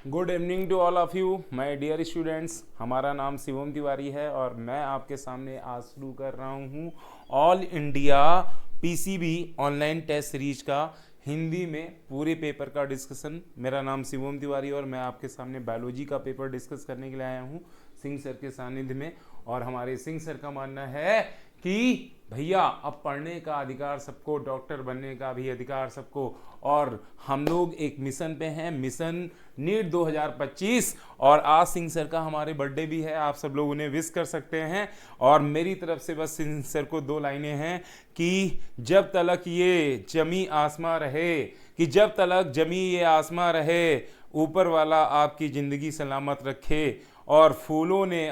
Good evening to all of you my dear students. हमारा नाम शिवम तिवारी है और मैं आपके सामने आज शुरू कर रहा हूँ all India PCB online test series का हिंदी में पूरे पेपर का डिस्कशन। मेरा नाम शिवम तिवारी और मैं आपके सामने बायोलॉजी का पेपर डिस्कस करने के लिए आया हूँ सिंह सर के सानिध्य में। और हमारे सिंह सर का मानना है कि भैया अब पढ़ने का अधिकार सबको, डॉक्टर बनने का भी अधिकार सबको, और हम लोग एक मिशन पे हैं, मिशन नीट 2025। और आज सिंह सर का हमारे बर्थडे भी है, आप सब लोग उन्हें विश कर सकते हैं। और मेरी तरफ से बस सिंह सर को दो लाइनें हैं कि जब तलक ये जमी आसमां रहे, कि जब तलक जमी ये आसमां रहे, ऊपर वाला आपकी ज़िंदगी सलामत रखे। और फूलों ने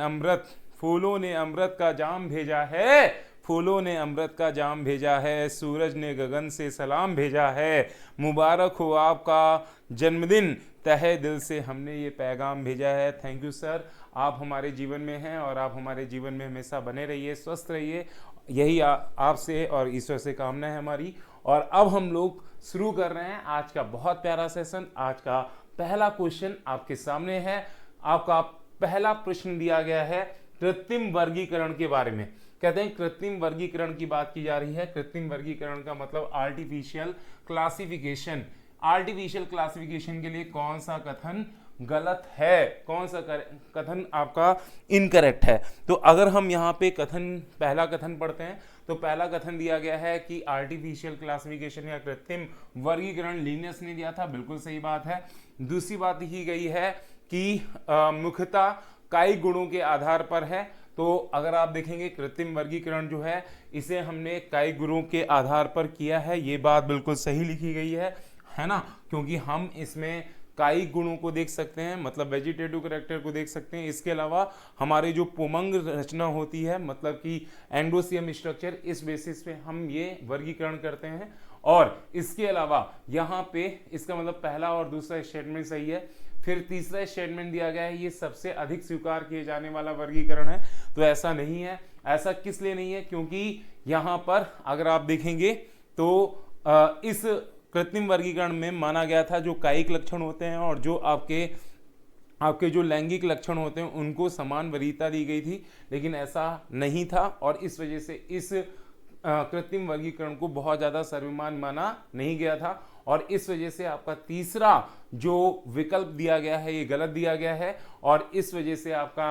अमृत का जाम भेजा है, फूलों ने अमृत का जाम भेजा है, सूरज ने गगन से सलाम भेजा है, मुबारक हो आपका जन्मदिन, तहे दिल से हमने ये पैगाम भेजा है। थैंक यू सर, आप हमारे जीवन में हैं और आप हमारे जीवन में हमेशा बने रहिए, स्वस्थ रहिए, यही आपसे और ईश्वर से कामना है हमारी। और अब हम लोग शुरू कर रहे हैं आज का बहुत प्यारा सेशन। आज का पहला क्वेश्चन आपके सामने है। आपका पहला प्रश्न दिया गया है कृत्रिम वर्गीकरण के बारे में। कहते हैं कृत्रिम वर्गीकरण की बात की जा रही है। कृत्रिम वर्गीकरण का मतलब आर्टिफिशियल क्लासिफिकेशन। आर्टिफिशियल क्लासिफिकेशन के लिए कौन सा कथन गलत है, कौन सा कथन आपका इनकरेक्ट है। तो अगर हम यहाँ पे पहला कथन पढ़ते हैं तो पहला कथन दिया गया है कि आर्टिफिशियल क्लासिफिकेशन या कृत्रिम वर्गीकरण लिनियस ने दिया था, बिल्कुल सही बात है। दूसरी बात लिखी गई है कि मुख्यतः कई गुणों के आधार पर है। तो अगर आप देखेंगे कृत्रिम वर्गीकरण जो है इसे हमने कई गुणों के आधार पर किया है, ये बात बिल्कुल सही लिखी गई है ना, क्योंकि हम इसमें कई गुणों को देख सकते हैं, मतलब वेजिटेटिव कैरेक्टर को देख सकते हैं। इसके अलावा हमारे जो पुमंग रचना होती है, मतलब कि एंडोसियम स्ट्रक्चर, इस बेसिस पे हम ये वर्गीकरण करते हैं। और इसके अलावा यहाँ पे इसका मतलब पहला और दूसरा स्टेटमेंट सही है। फिर तीसरा स्टेटमेंट दिया गया है ये सबसे अधिक स्वीकार किए जाने वाला वर्गीकरण है, तो ऐसा नहीं है। ऐसा किस लिए नहीं है, क्योंकि यहाँ पर अगर आप देखेंगे तो इस कृत्रिम वर्गीकरण में माना गया था जो कायिक लक्षण होते हैं और जो आपके जो लैंगिक लक्षण होते हैं उनको समान वरीयता दी गई थी, लेकिन ऐसा नहीं था। और इस वजह से इस कृत्रिम वर्गीकरण को बहुत ज़्यादा सर्वमान्य माना नहीं गया था। और इस वजह से आपका तीसरा जो विकल्प दिया गया है ये गलत दिया गया है, और इस वजह से आपका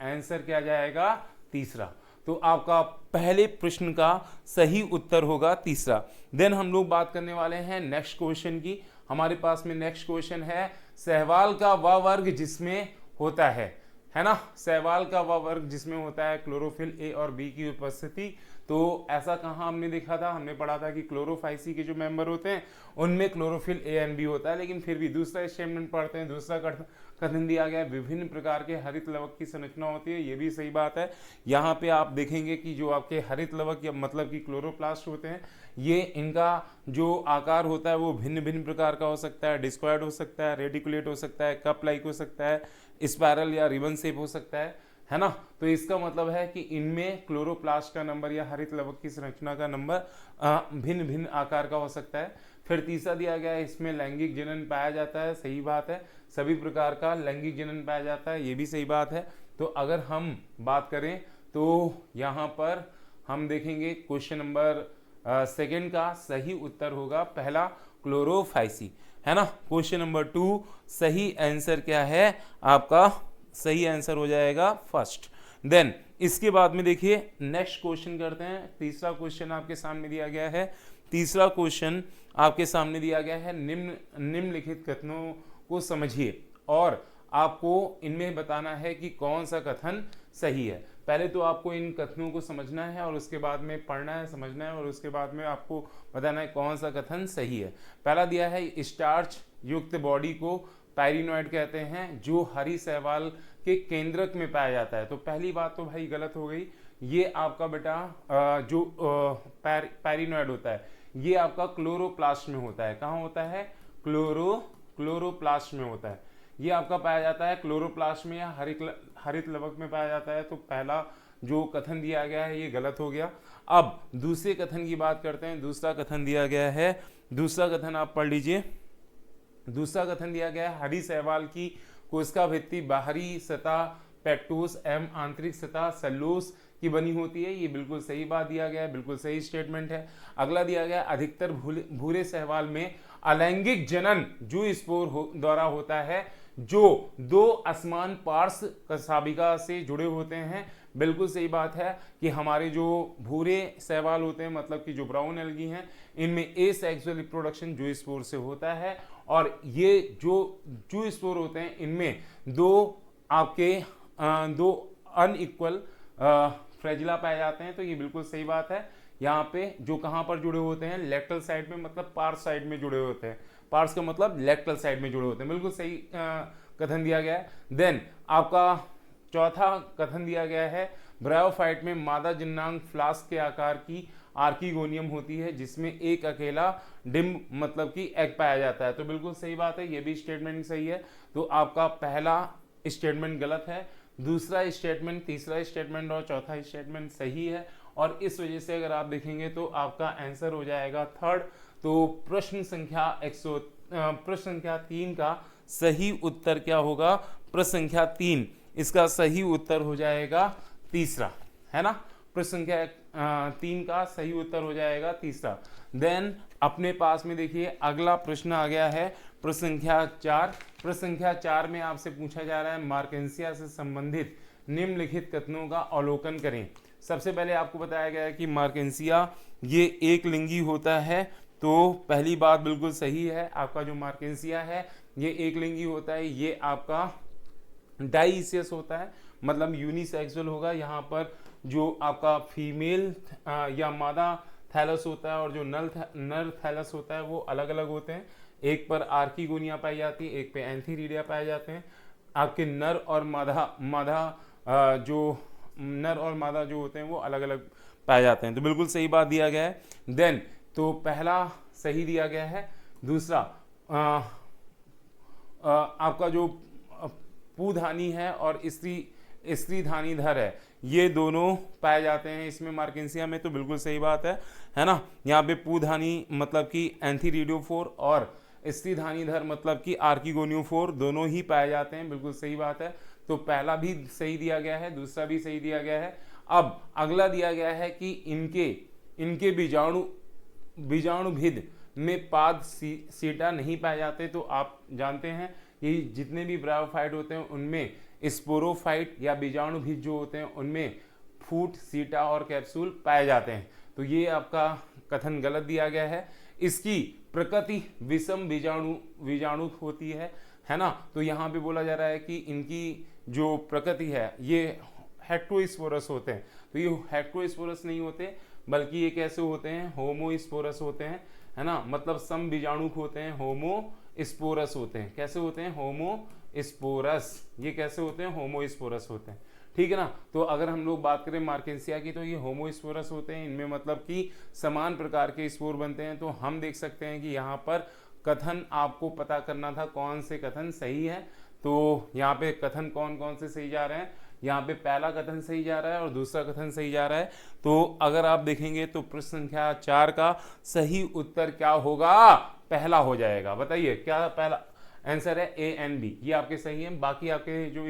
आंसर क्या जाएगा, तीसरा। तो आपका पहले प्रश्न का सही उत्तर होगा तीसरा। देन हम लोग बात करने वाले हैं नेक्स्ट क्वेश्चन की। हमारे पास में नेक्स्ट क्वेश्चन है सहवाल का वह वर्ग जिसमें होता है ना, सहवाल का वह वर्ग जिसमें होता है क्लोरोफिल ए और बी की उपस्थिति। तो ऐसा कहाँ हमने देखा था, हमने पढ़ा था कि क्लोरोफाइसी के जो मेंबर होते हैं उनमें क्लोरोफिल ए एंड बी होता है, लेकिन फिर भी दूसरा स्टेटमेंट पढ़ते हैं, दूसरा कथन दिया गया है विभिन्न प्रकार के हरित लवक की संरचना होती है, ये भी सही बात है। यहाँ पे आप देखेंगे कि जो आपके हरित लवक या मतलब कि क्लोरोप्लास्ट होते हैं, ये इनका जो आकार होता है वो भिन्न भिन्न प्रकार का हो सकता है, डिस्क्वायर्ड हो सकता है, रेडिकुलेट हो सकता है, कप लाइक हो सकता है, स्पायरल या रिबन शेप हो सकता है ना। तो इसका मतलब है कि इनमें क्लोरोप्लास्ट का नंबर या हरित लवक की संरचना का नंबर भिन्न भिन्न आकार का हो सकता है। फिर तीसरा दिया गया है इसमें लैंगिक जनन पाया जाता है, सही बात है, सभी प्रकार का लैंगिक जनन पाया जाता है, ये भी सही बात है। तो अगर हम बात करें तो यहाँ पर हम देखेंगे क्वेश्चन नंबर सेकेंड का सही उत्तर होगा पहला क्लोरोफाइसी, है ना। क्वेश्चन नंबर 2 सही आंसर क्या है आपका, सही आंसर हो जाएगा फर्स्ट। देन इसके बाद में देखिए नेक्स्ट क्वेश्चन करते हैं। तीसरा क्वेश्चन आपके सामने दिया गया है। तीसरा क्वेश्चन आपके सामने दिया गया है निम्नलिखित कथनों को समझिए और आपको इनमें बताना है कि कौन सा कथन सही है। पहले तो आपको इन कथनों को समझना है और उसके बाद में पढ़ना है, समझना है, और उसके बाद में आपको बताना है कौन सा कथन सही है। पहला दिया है स्टार्च युक्त बॉडी को पैरिनॉइड कहते हैं जो हरी शैवाल के केंद्रक में पाया जाता है। तो पहली बात तो भाई गलत हो गई। ये आपका बेटा जो पैरिनॉइड होता है ये आपका क्लोरोप्लास्ट में होता है। कहाँ होता है, क्लोरोप्लास्ट में होता है। ये आपका पाया जाता है क्लोरोप्लास्ट में या हरित लवक में पाया जाता है। तो पहला जो कथन दिया गया है ये गलत हो गया। अब दूसरे कथन की बात करते हैं। दूसरा कथन दिया गया है, दूसरा कथन आप पढ़ लीजिए। दूसरा कथन दिया गया है हरी शैवाल की कोशिका भित्ति बाहरी सतह पेक्टोस एवं आंतरिक सतह सेल्यूलोस की बनी होती है। ये बिल्कुल सही बात दिया गया है, बिल्कुल सही स्टेटमेंट है। अगला दिया गया अधिकतर भूरे शैवाल में अलैंगिक जनन जू स्पोर द्वारा होता है जो दो असमान पार्श्व कशाभिका से जुड़े होते हैं। बिल्कुल सही बात है कि हमारे जो भूरे शैवाल होते हैं मतलब कि जो ब्राउन एल्गी हैं इनमें एसेक्सुअल रिप्रोडक्शन जू स्पोर से होता है और ये जो जू स्पोर होते हैं इनमें दो अनइक्वल फ्रेजिला पाए जाते हैं। तो ये बिल्कुल सही बात है। यहाँ पे जो कहाँ पर जुड़े होते हैं लेक्टल साइड में मतलब पार्स साइड में जुड़े होते हैं। पार्स का मतलब लेक्टल साइड में जुड़े होते हैं। बिल्कुल सही कथन दिया गया है। देन आपका चौथा कथन दिया गया है ब्रायोफाइट में मादा जिन्नांग फ्लास्क के आकार की आर्कीगोनियम होती है जिसमें एक अकेला डिम्ब मतलब कि एग पाया जाता है। तो बिल्कुल सही बात है, ये भी स्टेटमेंट सही है। तो आपका पहला स्टेटमेंट गलत है, दूसरा स्टेटमेंट, तीसरा स्टेटमेंट और चौथा स्टेटमेंट सही है और इस वजह से अगर आप देखेंगे तो आपका आंसर हो जाएगा थर्ड। तो प्रश्न संख्या 3 का सही उत्तर क्या होगा? प्रश्न संख्या 3 इसका सही उत्तर हो जाएगा तीसरा, है ना। प्रश्न संख्या 3 का सही उत्तर हो जाएगा तीसरा। देन अपने पास में देखिए अगला प्रश्न आ गया है प्रश्न संख्या 4। प्रश्न संख्या 4 में आपसे पूछा जा रहा है मार्केंसिया से संबंधित निम्नलिखित कथनों का अवलोकन करें। सबसे पहले आपको बताया गया है कि मार्केंसिया ये एक लिंगी होता है। तो पहली बात बिल्कुल सही है, आपका जो मार्केंसिया है ये एक लिंगी होता है। ये आपका डाइसियस होता है मतलब यूनिसेक्सुअल होगा। यहाँ पर जो आपका फीमेल या मादा थैलस होता है और जो नर थैलस होता है वो अलग अलग होते हैं। एक पर आर्कीगोनिया पाई जाती है, एक पे एंथीरिडिया पाए जाते हैं। आपके नर और मादा जो होते हैं वो अलग अलग पाए जाते हैं। तो बिल्कुल सही बात दिया गया है। देन तो पहला सही दिया गया है। दूसरा आपका जो पूधानी है और स्त्रीधानी धर है ये दोनों पाए जाते हैं इसमें मार्केंसिया में। तो बिल्कुल सही बात है ना। यहाँ पे पूधानी मतलब कि एंथीरिडियोफोर और स्त्रीधानीधर मतलब कि आर्कीगोनियोफोर दोनों ही पाए जाते हैं। बिल्कुल सही बात है। तो पहला भी सही दिया गया है, दूसरा भी सही दिया गया है। अब अगला दिया गया है कि इनके बीजाणुभिद में पाद सीटा नहीं पाए जाते। तो आप जानते हैं कि जितने भी ब्रायोफाइट होते हैं उनमें स्पोरोफाइट या बीजाणुभिद जो होते हैं उनमें फूट, सीटा और कैप्सूल पाए जाते हैं। तो ये आपका कथन गलत दिया गया है। इसकी प्रकृति विषम बीजाणु होती है ना। तो यहाँ पे बोला जा रहा है कि इनकी जो प्रकृति है ये हेक्टोस्पोरस होते हैं। तो ये हेक्टोस्पोरस नहीं होते बल्कि ये कैसे होते हैं? होमोस्पोरस होते हैं, है ना। मतलब सम बीजाणुक होते हैं, होमोस्पोरस होते हैं। कैसे होते हैं? होमोस्पोरस। ये कैसे होते हैं? होमोस्पोरस होते हैं, ठीक है ना। तो अगर हम लोग बात करें मार्केंसिया की तो ये होमोस्पोरस होते हैं। इनमें मतलब कि समान प्रकार के स्पोर बनते हैं। तो हम देख सकते हैं कि यहाँ पर कथन आपको पता करना था कौन से कथन सही है। तो यहाँ पे कथन कौन कौन से सही जा रहे हैं? यहाँ पे पहला कथन सही जा रहा है और दूसरा कथन सही जा रहा है। तो अगर आप देखेंगे तो प्रश्न संख्या 4 का सही उत्तर क्या होगा? पहला हो जाएगा। बताइए क्या पहला आंसर है? ए एंड बी, ये आपके सही हैं। बाकी आपके जो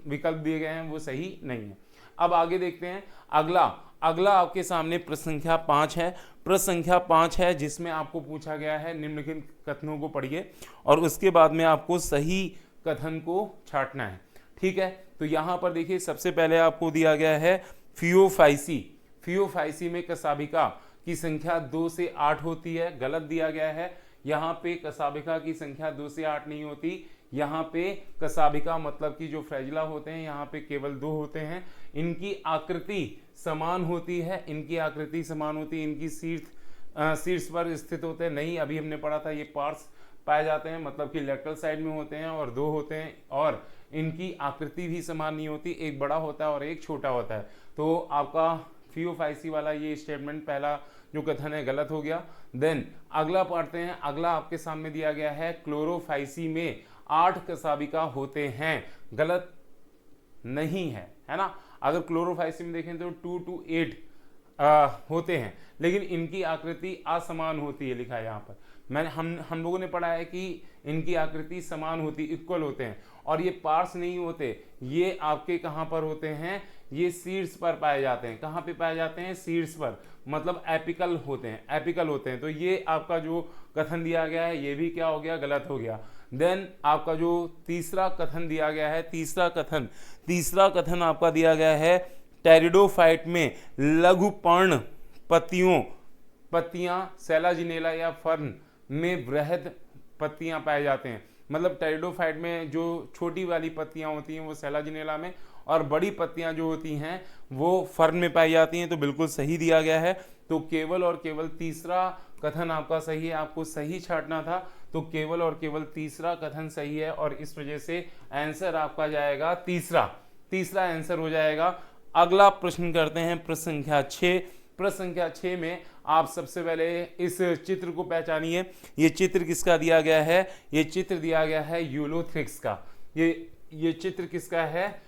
विकल्प दिए गए हैं वो सही नहीं है। अब आगे देखते हैं अगला आपके सामने प्रश्न संख्या 5 है। प्रश्न संख्या 5 है जिसमें आपको पूछा गया है निम्नलिखित कथनों को पढ़िए और उसके बाद में आपको सही कथन को छांटना है, ठीक है। तो यहाँ पर देखिए सबसे पहले आपको दिया गया है फियोफाइसी में कशाभिका की संख्या 2 से 8 होती है। गलत दिया गया है। यहाँ पे कशाभिका की संख्या 2 से 8 नहीं होती। यहाँ पे कशाभिका मतलब कि जो फ्रेजिला होते हैं यहाँ पे केवल 2 होते हैं। इनकी आकृति समान होती है, इनकी शीर्ष पर स्थित होते हैं। नहीं, अभी हमने पढ़ा था ये पार्ट्स पाए जाते हैं मतलब कि लेटरल साइड में होते हैं और 2 होते हैं और इनकी आकृति भी समान नहीं होती, एक बड़ा होता है और एक छोटा होता है। तो आपका फियोफाइसी वाला ये स्टेटमेंट पहला जो कथन है गलत हो गया। देन अगला पढ़ते हैं। अगला आपके सामने दिया गया है क्लोरोफाइसी में 8 कशाभिका होते हैं। गलत नहीं है ना। अगर क्लोरोफाइसी में देखें तो 2 to 8 होते हैं लेकिन इनकी आकृति असमान होती है, लिखा है यहाँ पर। मैंने हम लोगों ने पढ़ा है कि इनकी आकृति समान होती, इक्वल होते हैं, और ये पार्ट्स नहीं होते, ये आपके कहाँ पर होते हैं, ये सीड्स पर पाए जाते हैं। कहाँ पे पाए जाते हैं? सीड्स पर, मतलब एपिकल होते हैं, एपिकल होते हैं। तो ये आपका जो कथन दिया गया है ये भी क्या हो गया? गलत हो गया। देन आपका जो तीसरा कथन दिया गया है, तीसरा कथन आपका दिया गया है, टेरिडोफाइट में लघु पर्ण पत्तियां सेलाजिनेला या फर्न में वृहद पत्तियां पाए जाते हैं। मतलब टेरिडोफाइट में जो छोटी वाली पत्तियां होती हैं वो सेलाजिनेला में, और बड़ी पत्तियां जो होती हैं वो फर्न में पाई जाती हैं। तो बिल्कुल सही दिया गया है। तो केवल और केवल तीसरा कथन आपका सही है, आपको सही छांटना था। तो केवल और केवल तीसरा कथन सही है, और इस वजह से आंसर आपका जाएगा तीसरा आंसर हो जाएगा। अगला प्रश्न करते हैं, प्रश्न संख्या 6। प्रश्न संख्या 6 में आप सबसे पहले इस चित्र को पहचानिए। ये चित्र किसका दिया गया है? ये चित्र दिया गया है यूलोथ्रिक्स का। ये चित्र किसका है?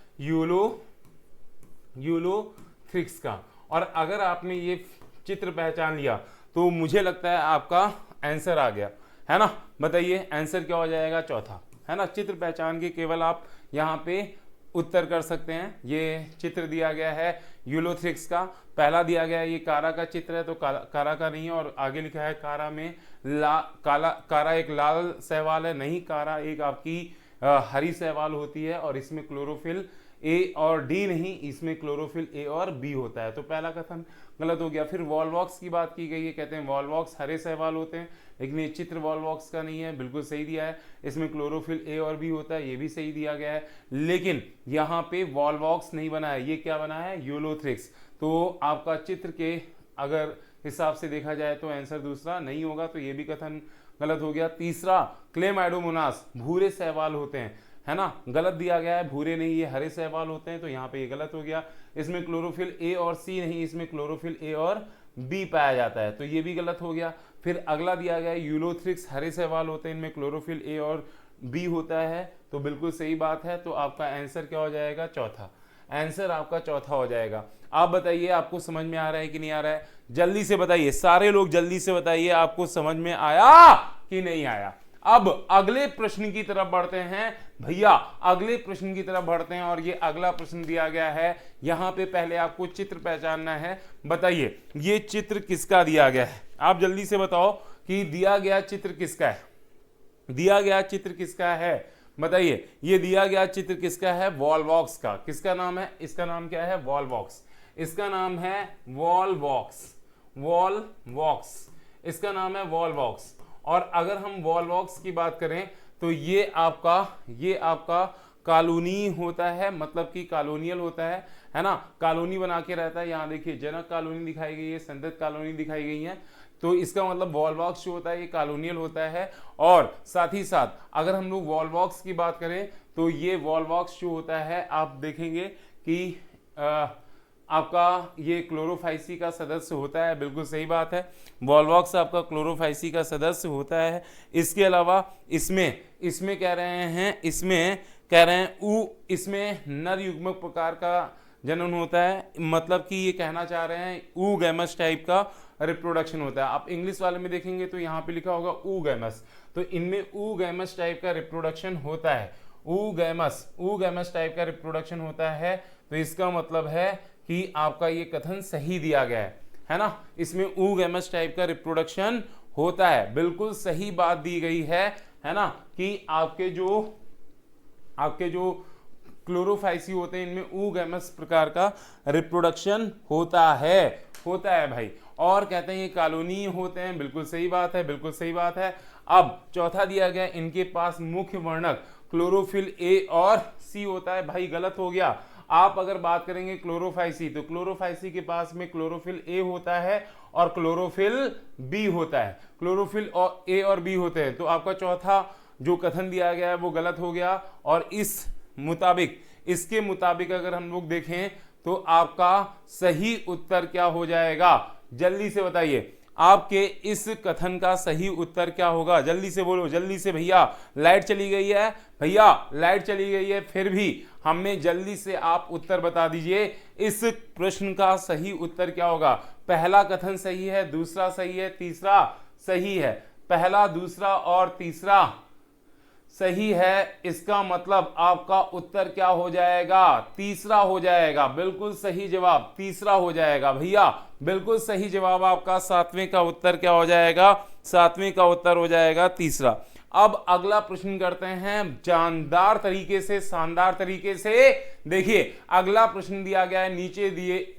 यूलोथ्रिक्स का। और अगर आपने ये चित्र पहचान लिया तो मुझे लगता है आपका आंसर आ गया, है ना। बताइए आंसर क्या हो जाएगा? चौथा, है ना। चित्र पहचान के केवल आप यहाँ पे उत्तर कर सकते हैं। ये चित्र दिया गया है यूलोथ्रिक्स का। पहला दिया गया है ये कारा का चित्र है, तो कारा का नहीं है, और आगे लिखा है कारा में कारा एक लाल शैवाल है, नहीं, कारा एक आपकी हरी शैवाल होती है, और इसमें क्लोरोफिल ए और डी नहीं, इसमें क्लोरोफिल ए और बी होता है। तो पहला कथन गलत हो गया। फिर वॉलवॉक्स की बात की गई है, कहते हैं वॉलवॉक्स हरे शैवाल होते हैं, लेकिन ये चित्र वॉलवॉक्स का नहीं है, बिल्कुल सही दिया है। इसमें क्लोरोफिल ए और बी होता है, ये भी सही दिया गया है। लेकिन यहाँ पे वॉलवॉक्स नहीं बना है, ये क्या बना है? यूलोथ्रिक्स। तो आपका चित्र के अगर हिसाब से देखा जाए तो आंसर दूसरा नहीं होगा, तो ये भी कथन गलत हो गया। तीसरा, क्लेमाइडोमोनास भूरे शैवाल होते हैं, है ना, गलत दिया गया है। भूरे नहीं, ये हरे शैवाल होते हैं, तो यहाँ पे ये गलत हो गया। इसमें क्लोरोफिल ए और सी नहीं, इसमें क्लोरोफिल ए और बी पाया जाता है, तो ये भी गलत हो गया। फिर अगला दिया गया है यूलोथ्रिक्स हरे शैवाल होते हैं, इनमें क्लोरोफिल ए और बी होता है, तो बिल्कुल सही बात है। तो आपका आंसर क्या हो जाएगा? चौथा। आंसर आपका चौथा हो जाएगा। आप बताइए आपको समझ में आ रहा है कि नहीं आ रहा है? जल्दी से बताइए, सारे लोग जल्दी से बताइए आपको समझ में आया कि नहीं आया। अब अगले प्रश्न की तरफ बढ़ते हैं भैया, अगले प्रश्न की तरफ बढ़ते हैं, और ये अगला प्रश्न दिया गया है। यहां पे पहले आपको चित्र पहचानना है। बताइए ये चित्र किसका दिया गया है? आप जल्दी से बताओ कि दिया गया चित्र किसका है? दिया गया चित्र किसका है? बताइए ये दिया गया चित्र किसका है? वॉलवॉक्स का। किसका नाम है? इसका नाम क्या है? वॉलवॉक्स। इसका नाम है वॉलवॉक्स, वॉलवॉक्स, इसका नाम है वॉलवॉक्स। और अगर हम वॉलवॉक्स की बात करें तो ये आपका कॉलोनी होता है, मतलब कि कॉलोनियल होता है ना, कॉलोनी बना के रहता है। यहाँ देखिए जनक कॉलोनी दिखाई गई है, संदत कॉलोनी दिखाई गई है, तो इसका मतलब वॉलवॉक्स जो होता है ये कॉलोनियल होता है। और साथ ही साथ अगर हम लोग वॉलवॉक्स की बात करें तो ये वॉलवॉक्स जो होता है आप देखेंगे कि आपका ये क्लोरोफाइसी का सदस्य होता है, बिल्कुल सही बात है। वॉलवॉक्स आपका क्लोरोफाइसी का सदस्य होता है। इसके अलावा इसमें कह रहे हैं, इसमें नर युग्मक प्रकार का जनन होता है, मतलब कि ये कहना चाह रहे हैं ऊगैमस टाइप का रिप्रोडक्शन होता है। आप इंग्लिश वाले में देखेंगे तो यहाँ पे लिखा होगा ऊगैमस, तो इनमें ऊगैमस टाइप का रिप्रोडक्शन होता है, ऊगैमस टाइप का रिप्रोडक्शन होता है। तो इसका मतलब है कि आपका ये कथन सही दिया गया है ना, इसमें ऊगैमस टाइप का रिप्रोडक्शन होता है, बिल्कुल सही बात दी गई है ना, कि आपके जो क्लोरोफाइसी होते हैं इनमें ऊगैमस प्रकार का रिप्रोडक्शन होता है भाई। और कहते हैं ये कॉलोनी होते हैं, बिल्कुल सही बात है, बिल्कुल सही बात है। अब चौथा दिया गया, इनके पास मुख्य वर्णक क्लोरोफिल ए और सी होता है, भाई गलत हो गया। आप अगर बात करेंगे क्लोरोफाइसी, तो क्लोरोफाइसी के पास में क्लोरोफिल ए होता है और क्लोरोफिल बी होता है, क्लोरोफिल और ए और बी होते हैं। तो आपका चौथा जो कथन दिया गया है वो गलत हो गया। और इसके मुताबिक अगर हम लोग देखें तो आपका सही उत्तर क्या हो जाएगा? जल्दी से बताइए आपके इस कथन का सही उत्तर क्या होगा? जल्दी से बोलो, जल्दी से। भैया लाइट चली गई है, भैया लाइट चली गई है, फिर भी हमें जल्दी से आप उत्तर बता दीजिए इस प्रश्न का सही उत्तर क्या होगा? पहला कथन सही है, दूसरा सही है, तीसरा सही है। पहला, दूसरा और तीसरा सही है, इसका मतलब आपका उत्तर क्या हो जाएगा? तीसरा हो जाएगा। बिल्कुल सही जवाब तीसरा हो जाएगा भैया, बिल्कुल सही जवाब आपका। सातवें का उत्तर क्या हो जाएगा? सातवें का उत्तर हो जाएगा तीसरा। अब अगला प्रश्न करते हैं जानदार तरीके से, शानदार तरीके से। देखिए अगला प्रश्न दिया गया है,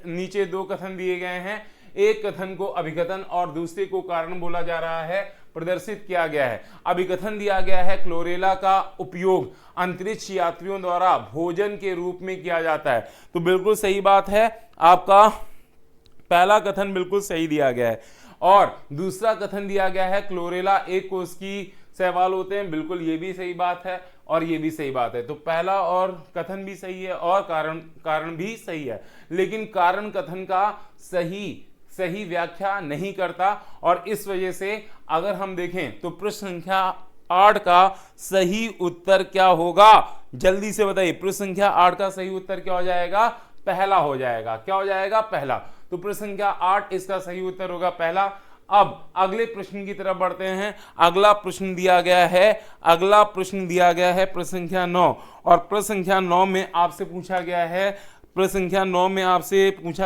नीचे दो कथन दिए गए हैं। एक कथन को अभिकथन और दूसरे को कारण बोला जा रहा है, प्रदर्शित किया गया है। अभिकथन दिया गया है क्लोरेला का उपयोग अंतरिक्ष यात्रियों द्वारा भोजन के रूप में किया जाता है। तो बिल्कुल सही बात है, आपका पहला कथन बिल्कुल सही दिया गया है। और दूसरा कथन दिया गया है क्लोरेला एक कोष की शैवाल होते हैं, बिल्कुल ये भी सही बात है और ये भी सही बात है। तो पहला और कथन भी सही है और कारण भी सही है, लेकिन कारण कथन का सही व्याख्या नहीं करता। और इस वजह से अगर हम देखें तो प्रश्न संख्या 8 का सही उत्तर क्या होगा? जल्दी से बताइए, प्रश्न संख्या 8 का सही उत्तर क्या हो जाएगा? पहला हो जाएगा। क्या हो जाएगा? पहला। तो प्रश्न संख्या 8 इसका सही उत्तर होगा पहला। अब अगले प्रश्न की तरफ बढ़ते हैं। अगला प्रश्न दिया गया है प्रश्न संख्या 9, और प्रश्न संख्या 9 में आपसे पूछा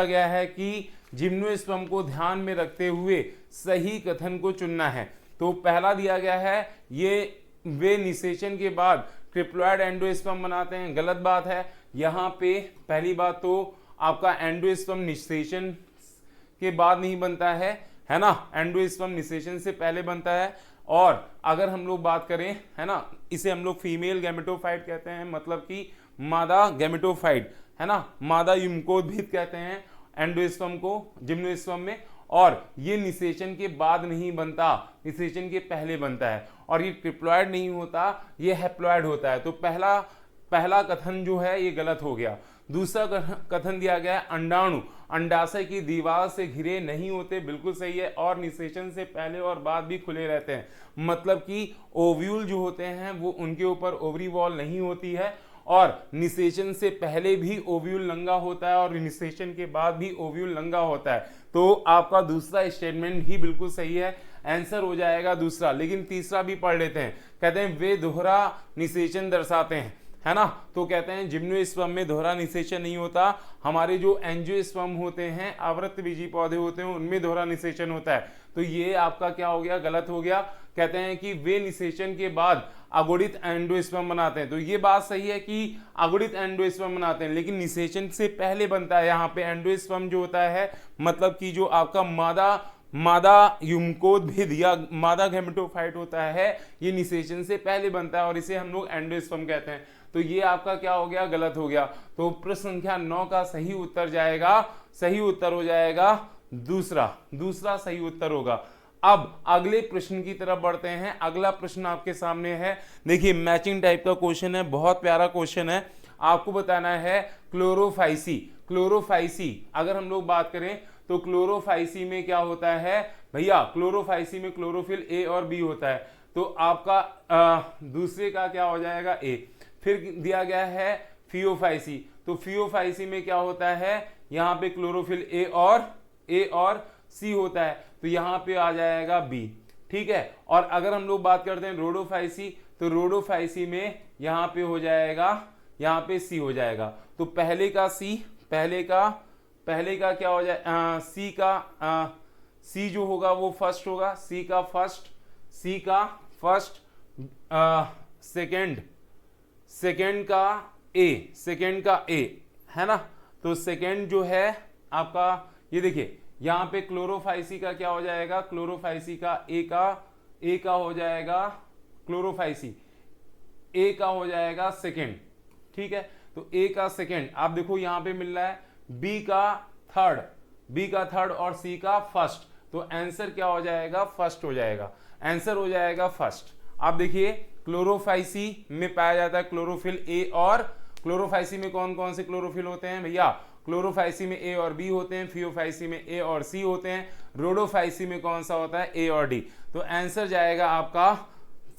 गया है कि जिम्नोस्पर्म को ध्यान में रखते हुए सही कथन को चुनना है। तो पहला दिया गया है, ये वे निषेचन के बाद ट्रिप्लॉइड एंडोस्पर्म बनाते हैं, गलत बात है। यहाँ पे पहली बात तो आपका एंडोस्पर्म निषेचन के बाद नहीं बनता है ना, एंडोस्पर्म निषेचन से पहले बनता है। और अगर हम लोग बात करें, है ना, इसे हम लोग फीमेल गैमेटोफाइट कहते हैं, मतलब कि मादा गैमेटोफाइट, है ना, मादा युग्मकोद्भिद कहते हैं एंडोस्पर्म को जिम्नोस्पर्म में। और ये निषेचन के बाद नहीं बनता, निषेचन के पहले बनता है। और ये ट्रिप्लॉइड नहीं होता, ये हैप्लॉइड होता है। तो पहला कथन जो है ये गलत हो गया। दूसरा कथन दिया गया है अंडाणु अंडाशय की दीवार से घिरे नहीं होते, बिल्कुल सही है। और निषेचन से पहले और बाद भी खुले रहते हैं, मतलब कि ओव्यूल जो होते हैं वो उनके ऊपर ओवरी वॉल नहीं होती है। और निषेचन से पहले भी ओव्यूल नंगा होता है और निषेचन के बाद भी ओव्यूल नंगा होता है। तो आपका दूसरा स्टेटमेंट ही बिल्कुल सही है, आंसर हो जाएगा दूसरा। लेकिन तीसरा भी पढ़ लेते हैं। कहते हैं वे दोहरा निषेचन दर्शाते हैं, है ना। तो कहते हैं जिम्नोस्पर्म में दोहरा निषेचन नहीं होता, हमारे जो एंजियोस्पर्म होते हैं, आवृतबीजी पौधे होते हैं, उनमें दोहरा निषेचन होता है। तो ये आपका क्या हो गया? गलत हो गया। कहते हैं कि वे निषेचन के बाद अगुणित एंडोस्पर्म बनाते हैं। तो ये बात सही है कि अगुणित एंडोस्पर्म बनाते हैं, लेकिन निषेचन से पहले बनता है। यहाँ पे एंडोस्पर्म जो होता है, मतलब कि जो आपका मादा युग्मकोद्भिद या मादा गैमेटोफाइट होता है, ये निषेचन से पहले बनता है और इसे हम लोग एंडोस्पर्म कहते हैं। तो ये आपका क्या हो गया? गलत हो गया। तो प्रश्न संख्या 9 का सही उत्तर हो जाएगा दूसरा सही उत्तर होगा। अब अगले प्रश्न की तरफ बढ़ते हैं। अगला प्रश्न आपके सामने है, देखिए मैचिंग टाइप का क्वेश्चन है, बहुत प्यारा क्वेश्चन है। आपको बताना है क्लोरोफाइसी अगर हम लोग बात करें तो क्लोरोफाइसी में क्या होता है भैया? क्लोरोफाइसी में क्लोरोफिल ए और बी होता है। तो आपका दूसरे का क्या हो जाएगा? ए। फिर दिया गया है फियोफाइसी, तो फियोफाइसी में क्या होता है? यहाँ पे क्लोरोफिल ए और सी होता है, तो यहाँ पे आ जाएगा बी, ठीक है। और अगर हम लोग बात करते हैं रोडोफाइसी, तो रोडोफाइसी में यहाँ पे हो जाएगा, यहाँ पे सी हो जाएगा। तो पहले का क्या हो जाए? सी जो होगा वो फर्स्ट होगा, सी का फर्स्ट, सेकेंड का ए, है ना। तो सेकेंड जो है आपका, ये देखिए यहाँ पे क्लोरोफाइसी का क्या हो जाएगा? क्लोरोफाइसी का ए का हो जाएगा, क्लोरोफाइसी ए का हो जाएगा सेकेंड, ठीक है। तो ए का सेकेंड आप देखो यहाँ पे मिल रहा है, बी का थर्ड और सी का फर्स्ट। तो आंसर क्या हो जाएगा? फर्स्ट हो जाएगा, आंसर हो जाएगा फर्स्ट। आप देखिए क्लोरोफाइसी में पाया जाता है क्लोरोफिल ए, और क्लोरोफाइसी में कौन कौन से क्लोरोफिल होते हैं भैया? क्लोरोफाइसी में ए और बी होते हैं, फियोफाइसी में ए और सी होते हैं, रोडोफाइसी में कौन सा होता है? ए और डी। तो आंसर जाएगा आपका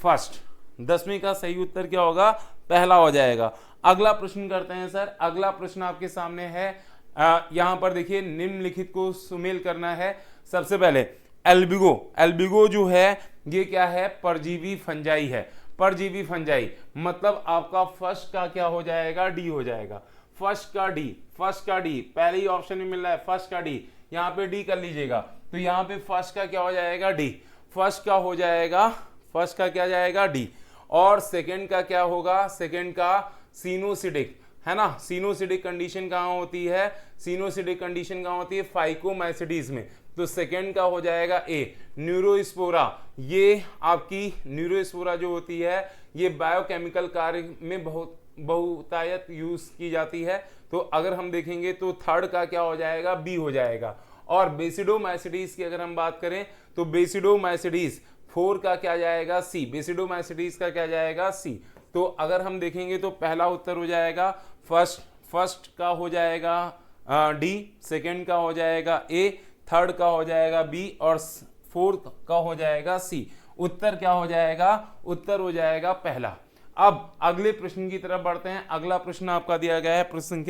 फर्स्ट। 10वीं का सही उत्तर क्या होगा? पहला हो जाएगा। अगला प्रश्न करते हैं सर। अगला प्रश्न आपके सामने है, यहाँ पर देखिए निम्नलिखित को सुमेल करना है। सबसे पहले एल्बिगो, एल्बिगो जो है ये क्या है, परजीवी फंजाई है, परजीवी फंजाई। मतलब आपका फर्स्ट का क्या हो जाएगा, डी हो जाएगा, फर्स्ट का डी, फर्स्ट का डी, पहले ही ऑप्शन में मिल रहा है फर्स्ट का डी, यहाँ पे डी कर लीजिएगा, तो यहाँ पे फर्स्ट का क्या हो जाएगा, डी, फर्स्ट का हो जाएगा, फर्स्ट का क्या जाएगा, डी। और सेकंड का क्या होगा, सेकंड का सिनोसिडिक, है ना, सिनोसिडिक कंडीशन कहाँ होती है, सिनोसिडिक कंडीशन कहाँ होती है, फाइकोमाइसिटीज में, तो सेकंड का हो जाएगा ए, न्यूरोस्पोरा। ये आपकी न्यूरोस्पोरा जो होती है ये बायोकेमिकल कार्य में बहुतायत यूज की जाती है, तो अगर हम देखेंगे तो थर्ड का क्या हो जाएगा, बी हो जाएगा। और बेसिडोमाइसिटीज की अगर हम बात करें तो बेसिडोमाइसिटीज 4 का क्या जाएगा, सी, बेसिडोमाइसिटीज का क्या जाएगा, सी। तो अगर हम देखेंगे तो पहला उत्तर हो जाएगा फर्स्ट का हो जाएगा डी, सेकंड का हो जाएगा ए, थर्ड का हो जाएगा बी और फोर्थ का हो जाएगा सी। उत्तर क्या हो जाएगा, उत्तर हो जाएगा पहला। अब अगले प्रश्न की तरफ बढ़ते हैं। अगला प्रश्न आपका दिया गया है प्रश्न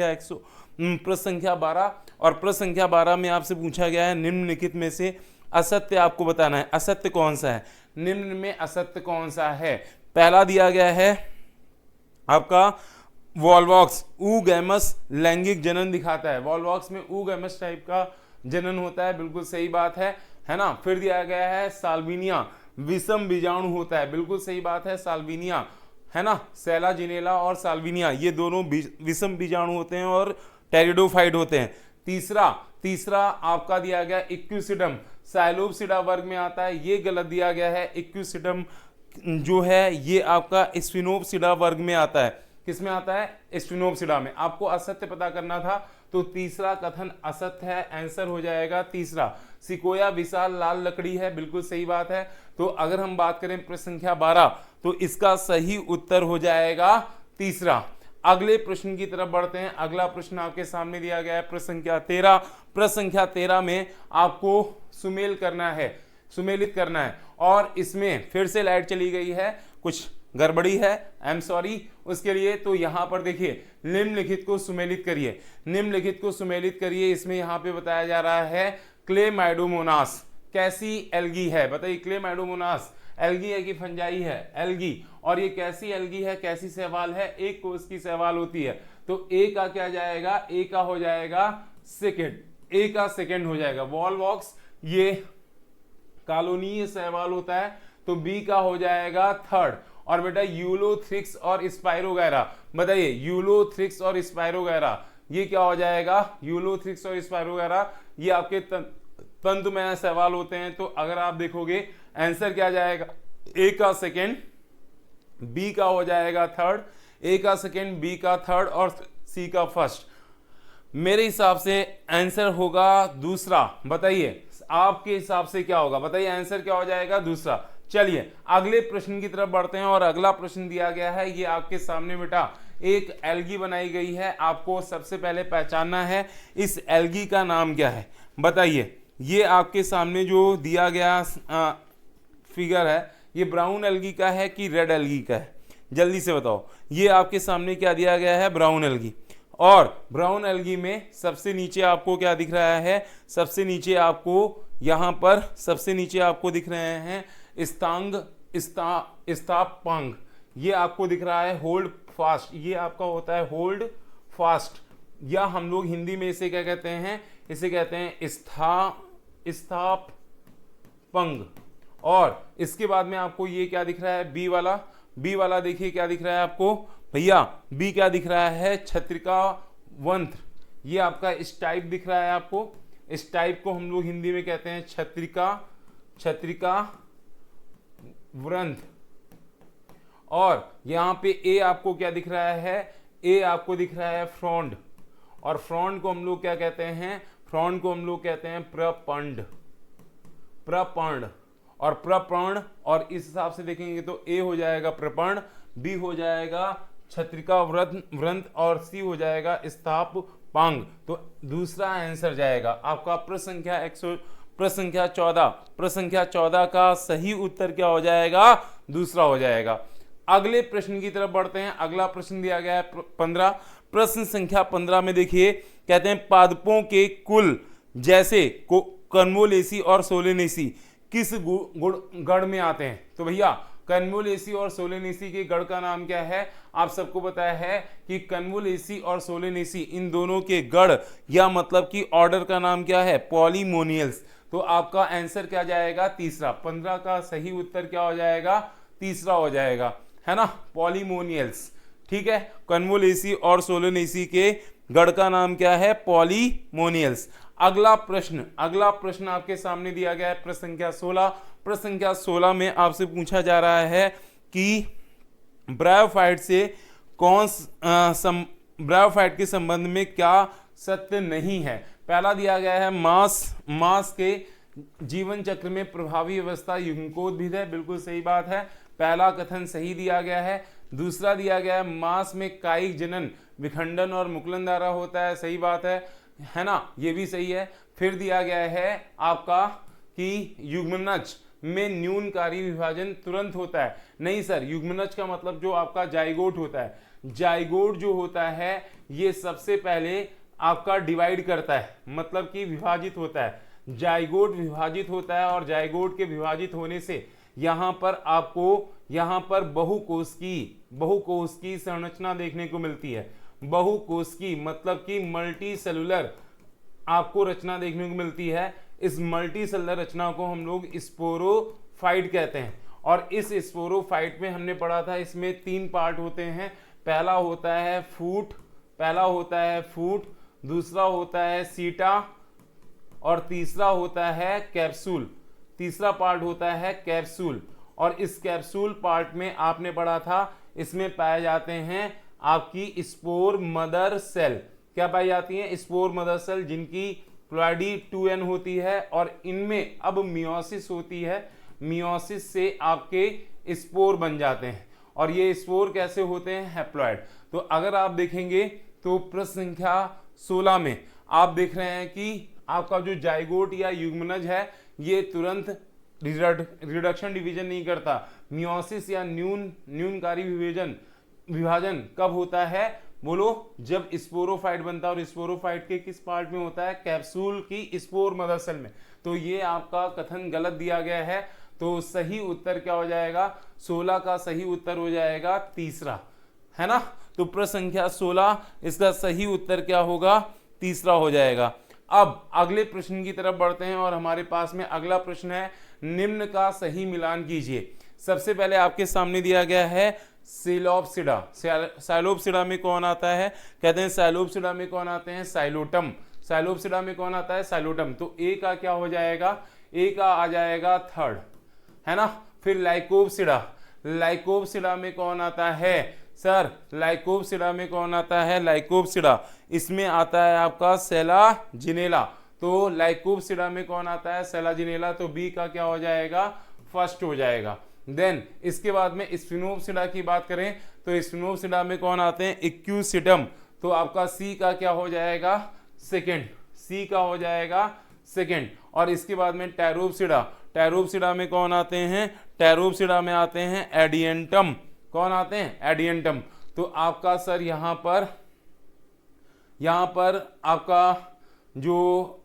संख्या 12, और प्रश्न संख्या 12 में आपसे पूछा गया है निम्नलिखित में से असत्य आपको बताना है, असत्य कौन सा है, निम्न में असत्य कौन सा है। पहला दिया गया है आपका वॉल्वॉक्स ऊगैमस लैंगिक जनन दिखाता है, वॉल्वॉक्स में ऊगैमस टाइप का जनन होता है, बिल्कुल सही बात है ना। फिर दिया गया है साल्विनिया विषम बीजाणु होता है, बिल्कुल सही बात है, साल्विनिया, है ना, सेला जिनेला और साल्विनिया ये दोनों विषम बीजाणु होते हैं और टेरिडोफाइट होते हैं। तीसरा आपका दिया गया इक्विसिडम साइलोपसिडा वर्ग में आता है, ये गलत दिया गया है। इक्विसिडम जो है ये आपका स्फिनोपसिडा वर्ग में आता है, किस में आता है, स्फिनोपसिडा में। आपको असत्य पता करना था तो तीसरा कथन असत्य है, आंसर हो जाएगा तीसरा। सिकोया विशाल लाल लकड़ी है, बिल्कुल सही बात है। तो अगर हम बात करें प्रश्न संख्या 12 तो इसका सही उत्तर हो जाएगा तीसरा। अगले प्रश्न की तरफ बढ़ते हैं। अगला प्रश्न आपके सामने दिया गया है प्रश्न संख्या 13। प्रश्न संख्या 13 में आपको सुमेलित करना है और इसमें फिर से लाइट चली गई है, कुछ गड़बड़ी है, आई एम सॉरी उसके लिए। तो यहाँ पर देखिए निम्नलिखित को सुमेलित करिए, निम्नलिखित को सुमेलित करिए। इसमें यहाँ पे बताया जा रहा है क्लेमाइडोमोनास कैसी एल्गी है, बताइए क्लेमाइडोमोनास एल्गी है कि फंजाई है, एल्गी। और ये कैसी एल्गी है, कैसी शैवाल है, एक कोष की शैवाल होती है। तो ए का क्या जाएगा, ए का हो जाएगा सेकेंड, ए का सेकेंड हो जाएगा। वॉल्वॉक्स ये कॉलोनीय शैवाल होता है, तो बी का हो जाएगा थर्ड। और बेटा यूलोथ्रिक्स और स्पाइरोगैरा, बताइए यूलोथ्रिक्स और स्पाइरोगैरा ये क्या हो जाएगा, यूलोथ्रिक्स और स्पाइरोगैरा ये आपके तंतुमय शैवाल होते हैं। तो अगर आप देखोगे आंसर क्या जाएगा, ए का सेकेंड, बी का हो जाएगा थर्ड, ए का सेकेंड, बी का थर्ड और सी का फर्स्ट। मेरे हिसाब से आंसर होगा दूसरा। बताइए आपके हिसाब से क्या होगा, बताइए आंसर क्या हो जाएगा, दूसरा। चलिए अगले प्रश्न की तरफ बढ़ते हैं और अगला प्रश्न दिया गया है, ये आपके सामने बेटा एक एल्गी बनाई गई है। आपको सबसे पहले पहचानना है इस एल्गी का नाम क्या है, बताइए। ये आपके सामने जो दिया गया फिगर है ये ब्राउन एल्गी का है कि रेड एल्गी का है, जल्दी से बताओ। ये आपके सामने क्या दिया गया है, ब्राउन एल्गी। और ब्राउन एल्गी में सबसे नीचे आपको क्या दिख रहा है, सबसे नीचे आपको यहाँ पर सबसे नीचे आपको दिख रहे हैं स्तापांग, ये आपको दिख रहा है होल्ड फास्ट, ये आपका होता है होल्ड फास्ट, या हम लोग हिंदी में इसे क्या कहते हैं, इसे कहते हैं स्थापंग। और इसके बाद में आपको ये क्या दिख रहा है, बी वाला देखिए क्या दिख रहा है आपको भैया, बी क्या दिख रहा है, छत्रिका वंत्र, ये आपका इस टाइप दिख रहा है आपको। इस टाइप को हम लोग हिंदी में कहते हैं छत्रिका वृंत। और यहाँ पे ए आपको क्या दिख रहा है, ए आपको दिख रहा है फ्रॉन्ड, और फ्रॉन्ड को हम लोग क्या कहते हैं, फ्रॉन्ड को हम लोग कहते हैं प्रपंड, और प्रपर्ण। और इस हिसाब से देखेंगे तो ए हो जाएगा प्रपर्ण, बी हो जाएगा छत्रिका वृंत और सी हो जाएगा स्थापपांग। तो दूसरा आंसर जाएगा आपका प्रश्न संख्या 14 का सही उत्तर क्या हो जाएगा, दूसरा हो जाएगा। अगले प्रश्न की तरफ बढ़ते हैं। अगला प्रश्न दिया गया है 15। प्रश्न संख्या 15 में देखिए कहते हैं पादपों के कुल जैसे कन्वोलेसी और सोलेनेसी किस गढ़ में आते हैं? तो भैया कन्वोलेसी और सोलेनेसी के गढ़ का नाम क्या है? आप सबको पता है कि कन्वोलेसी और सोलेनेसी इन दोनों के गढ़ या मतलब कि ऑर्डर का नाम क्या है? पॉलीमोनियल्स। तो आपका आंसर क्या जाएगा? तीसरा। 15 का सही उत्तर क्या हो जाएगा? तीसरा हो जाएगा, है ना, पॉलीमोनियल्स। ठीक है, कन्वोलेसी और सोलेनेसी के गढ़ का नाम क्या है? पॉलीमोनियल्स। अगला प्रश्न आपके सामने दिया गया है, प्रश्न संख्या 16। प्रश्न संख्या 16 में आपसे पूछा जा रहा है कि ब्रायोफाइट से ब्रायोफाइट के संबंध में क्या सत्य नहीं है? पहला दिया गया है मांस के जीवन चक्र में प्रभावी अवस्था युग्मकोद्भिद है, बिल्कुल सही बात है, पहला कथन सही दिया गया है। दूसरा दिया गया है मांस में कायिक जनन विखंडन और मुकुलन द्वारा होता है, सही बात है ना, ये भी सही है। फिर दिया गया है आपका कि युग्मनज में न्यूनकारी विभाजन तुरंत होता है। नहीं सर, युग्मनज का मतलब जो आपका जाइगोट होता है, जाइगोट जो होता है ये सबसे पहले आपका डिवाइड करता है, मतलब कि विभाजित होता है। जाइगोट विभाजित होता है और जाइगोट के विभाजित होने से यहाँ पर आपको यहाँ पर बहुकोश की संरचना देखने को मिलती है। बहुकोश की मतलब कि मल्टी सेलुलर आपको रचना देखने को मिलती है। इस मल्टी सेलुलर रचना को हम लोग स्पोरोफाइट कहते हैं। और इस स्पोरोफाइट में हमने पढ़ा था, इसमें 3 पार्ट होते हैं। पहला होता है फूट, दूसरा होता है सीटा और तीसरा होता है कैप्सूल। तीसरा पार्ट होता है कैप्सूल। और इस कैप्सूल पार्ट में आपने पढ़ा था, इसमें पाए जाते हैं आपकी स्पोर मदर सेल। क्या पाई जाती हैं? स्पोर मदर सेल, जिनकी प्लॉइडी 2n होती है और इनमें अब मियोसिस होती है। मियोसिस से आपके स्पोर बन जाते हैं और ये स्पोर कैसे होते हैं? हैप्लॉइड। तो अगर आप देखेंगे तो प्रश्न संख्या 16 में आप देख रहे हैं कि आपका जो जाइगोट या युग्मनज है ये तुरंत रिडक्शन डिवीजन नहीं करता। मियोसिस या न्यूनकारी विभाजन कब होता है? बोलो, जब स्पोरोफाइट बनता है। और स्पोरोफाइट के किस पार्ट में होता है? कैप्सूल की स्पोर मदर सेल में। तो ये आपका कथन गलत दिया गया है। तो सही उत्तर क्या हो जाएगा? 16 का सही उत्तर हो जाएगा तीसरा, है ना। तो प्रश्न संख्या 16 इसका सही उत्तर क्या होगा? तीसरा हो जाएगा। अब अगले प्रश्न की तरफ बढ़ते हैं और हमारे पास में अगला प्रश्न है, निम्न का सही मिलान कीजिए। सबसे पहले आपके सामने दिया गया है सिलोप्सिडा। साइलोप्सिडा में कौन आता है? कहते हैं साइलोप्सिडा में कौन आते हैं? साइलोटम। साइलोप्सिडा में कौन आता है? साइलोटम। तो ए का क्या हो जाएगा? ए का आ जाएगा थर्ड, है ना। फिर लाइकोप्सिडा। लाइकोप्सिडा में कौन आता है सर? लाइकोप्सिडा में कौन आता है? लाइकोप्सिडा इसमें आता है आपका सेलाजिनेला। तो लाइकोप्सिडा में कौन आता है? सेलाजिनेला। तो बी का क्या हो जाएगा? फर्स्ट हो जाएगा। देन इसके बाद में स्फिनोप्सिडा की बात करें तो स्फिनोप्सिडा में कौन आते हैं? इक्यूसिडम। तो आपका सी का क्या हो जाएगा? सेकेंड। सी का हो जाएगा सेकेंड। और इसके बाद में टैरोप्सिडा। टैरोप्सिडा में कौन आते हैं? टैरोप्सिडा में आते हैं एडियंटम। कौन आते हैं? एडियंटम। तो आपका सर यहाँ पर आपका जो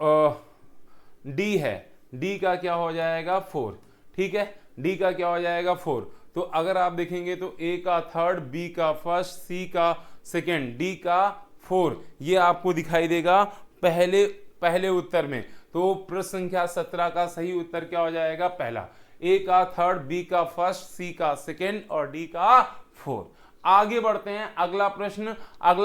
डी है, डी का क्या हो जाएगा? 4। ठीक है, डी का क्या हो जाएगा? 4। तो अगर आप देखेंगे तो ए का थर्ड, बी का फर्स्ट, सी का सेकेंड, डी का 4, ये आपको दिखाई देगा पहले उत्तर में। तो प्रश्न संख्या 17 का सही उत्तर क्या हो जाएगा? पहला। ए का थर्ड, बी का फर्स्ट, सी का सेकेंड और डी का 4। आगे बढ़ते हैं। अगला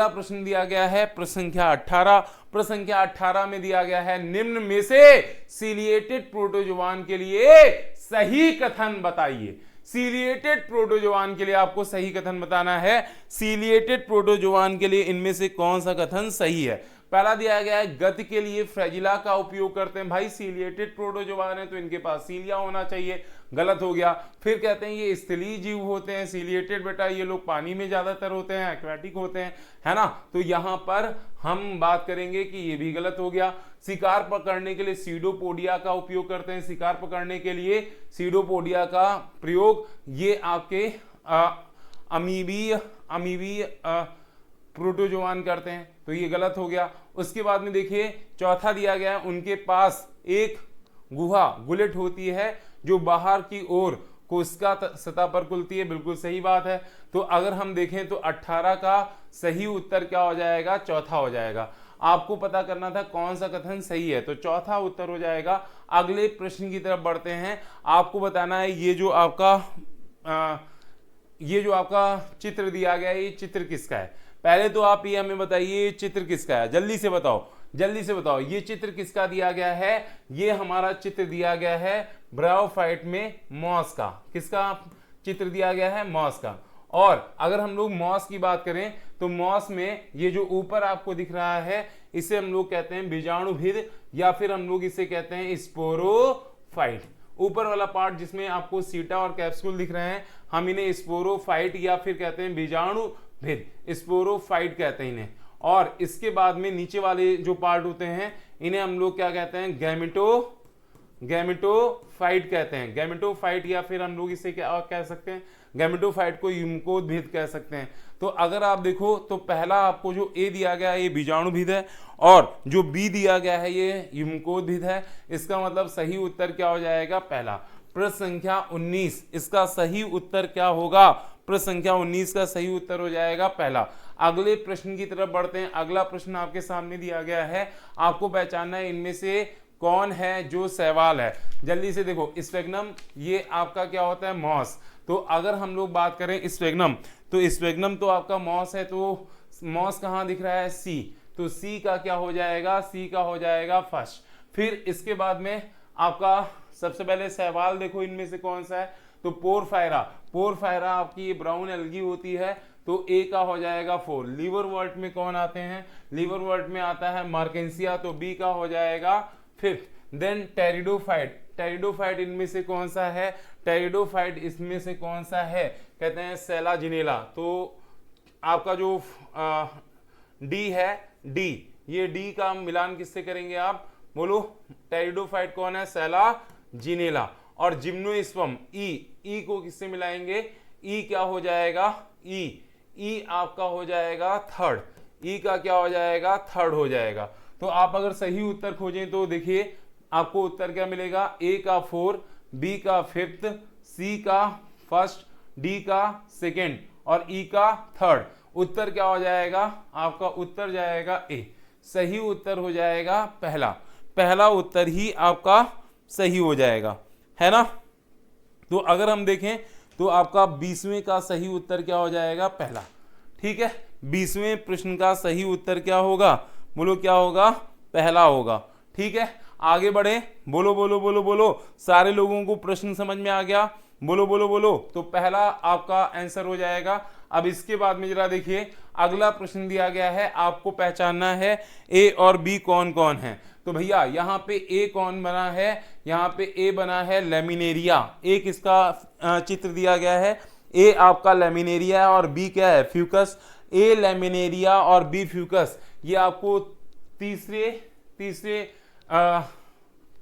प्रश्न दिया गया है प्रश्न संख्या 18। प्रश्न संख्या 18 में दिया गया है, निम्न में से सीलिएटेड प्रोटोजोआन के लिए सही कथन बताइए। सीलिएटेड प्रोटोजोआन के लिए आपको सही कथन बताना है। सीलिएटेड प्रोटोजोआन के लिए इनमें से कौन सा कथन सही है? पहला दिया गया है, गति के लिए फ्रेजिला का उपयोग करते हैं। भाई सीलिएटेड प्रोटोजोआन है तो इनके पास सीलिया होना चाहिए, गलत हो गया। फिर कहते हैं ये स्थलीय जीव होते हैं। सीलिएटेड बेटा ये लोग पानी में ज्यादातर होते हैं, एक्वेटिक होते हैं, है ना। तो यहाँ पर हम बात करेंगे कि ये भी गलत हो गया। शिकार पकड़ने के लिए सीडोपोडिया का उपयोग करते हैं। शिकार पकड़ने के लिए सीडोपोडिया का प्रयोग ये आपके अमीबीय प्रोटोजोआन करते हैं, तो ये गलत हो गया। उसके बाद में देखिए चौथा दिया गया है, उनके पास एक गुहा गुलेट होती है जो बाहर की ओर कोशिका सतह पर खुलती है, बिल्कुल सही बात है। तो अगर हम देखें तो 18 का सही उत्तर क्या हो जाएगा, चौथा हो जाएगा। आपको पता करना था कौन सा कथन सही है, तो चौथा उत्तर हो जाएगा। अगले प्रश्न की तरफ बढ़ते हैं। आपको बताना है ये जो आपका चित्र दिया गया है, ये चित्र किसका है। पहले तो आप ये हमें बताइए चित्र किसका है, जल्दी से बताओ, जल्दी से बताओ। ये चित्र किसका दिया गया है, ये हमारा चित्र दिया गया है ब्रायोफाइट में मॉस का। किसका चित्र दिया गया है, मॉस का। और अगर हम लोग मॉस की बात करें तो मॉस में ये जो ऊपर आपको दिख रहा है इसे हम लोग कहते हैं बीजाणुभिद, या फिर हम लोग इसे कहते हैं स्पोरोफाइट। ऊपर वाला पार्ट जिसमें आपको सीटा और कैप्सूल दिख रहे हैं, हम इन्हें स्पोरोफाइट या फिर कहते हैं बीजाणुभिद, स्पोरोफाइट कहते हैं इन्हें। और इसके बाद में नीचे वाले जो पार्ट होते हैं इन्हें हम लोग क्या कहते हैं, गैमेटोफाइट कहते हैं, गैमेटोफाइट, या फिर हम लोग इसे क्या कह सकते हैं, गैमेटोफाइट को युग्मकोद्भिद कह सकते हैं। तो अगर आप देखो तो पहला आपको जो ए दिया गया है ये बीजाणुभिद है, और जो बी दिया गया है ये युग्मकोद्भिद है। इसका मतलब सही उत्तर क्या हो जाएगा, पहला। प्रश्न संख्या 19 इसका सही उत्तर क्या होगा, प्रश्न संख्या 19 का सही उत्तर हो जाएगा पहला। अगले प्रश्न की तरफ बढ़ते हैं। अगला प्रश्न आपके सामने दिया गया है, आपको पहचानना है इनमें से कौन है जो शैवाल है। जल्दी से देखो, स्फेग्नम ये आपका क्या होता है, मॉस। तो अगर हम लोग बात करें स्फेग्नम, तो स्फेग्नम तो आपका मॉस है, तो मॉस कहाँ दिख रहा है, सी। तो सी का क्या हो जाएगा, सी का हो जाएगा फर्स्ट। फिर इसके बाद में आपका सबसे पहले शैवाल देखो इनमें से कौन सा है, तो पोरफायरा। पोरफायरा आपकी ब्राउन एल्गी होती है, तो ए का हो जाएगा 4। लीवरवर्ट में कौन आते हैं, लीवरवर्ट में आता है मार्केंसिया, तो बी का हो जाएगा 5th। देन टेरिडोफाइट, टेरिडोफाइट इनमें से कौन सा है, टेरिडोफाइट इसमें से कौन सा है, कहते हैं सेलाजिनेला। तो आपका जो डी है, डी, ये डी का मिलान किससे करेंगे आप, बोलो। टेरिडोफाइट कौन है, सेलाजिनेला। और जिम्नोस्पर्म ई को किससे मिलाएंगे, ई क्या हो जाएगा, ई आपका हो जाएगा थर्ड। ई का क्या हो जाएगा, थर्ड हो जाएगा। तो आप अगर सही उत्तर खोजें तो देखिए आपको उत्तर क्या मिलेगा, ए का 4, बी का 5th, सी का फर्स्ट, डी का सेकेंड और ई का थर्ड। उत्तर क्या हो जाएगा, आपका उत्तर जाएगा ए। सही उत्तर हो जाएगा पहला, पहला उत्तर ही आपका सही हो जाएगा, है ना। तो अगर हम देखें तो आपका 20वें का सही उत्तर क्या हो जाएगा, पहला। ठीक है, 20वें प्रश्न का सही उत्तर क्या होगा, बोलो क्या होगा, पहला होगा। ठीक है, आगे बढ़े, बोलो बोलो बोलो बोलो, सारे लोगों को प्रश्न समझ में आ गया, बोलो बोलो बोलो। तो पहला आपका आंसर हो जाएगा। अब इसके बाद में जरा देखिए अगला प्रश्न दिया गया है, आपको पहचानना है ए और बी कौन कौन है। तो भैया यहाँ पे ए कौन बना है, यहाँ पे ए बना है लेमिनेरिया। ए किसका चित्र दिया गया है, ए आपका लेमिनेरिया है और बी क्या है, फ्यूकस। ए लेमिनेरिया और बी फ्यूकस, ये आपको तीसरे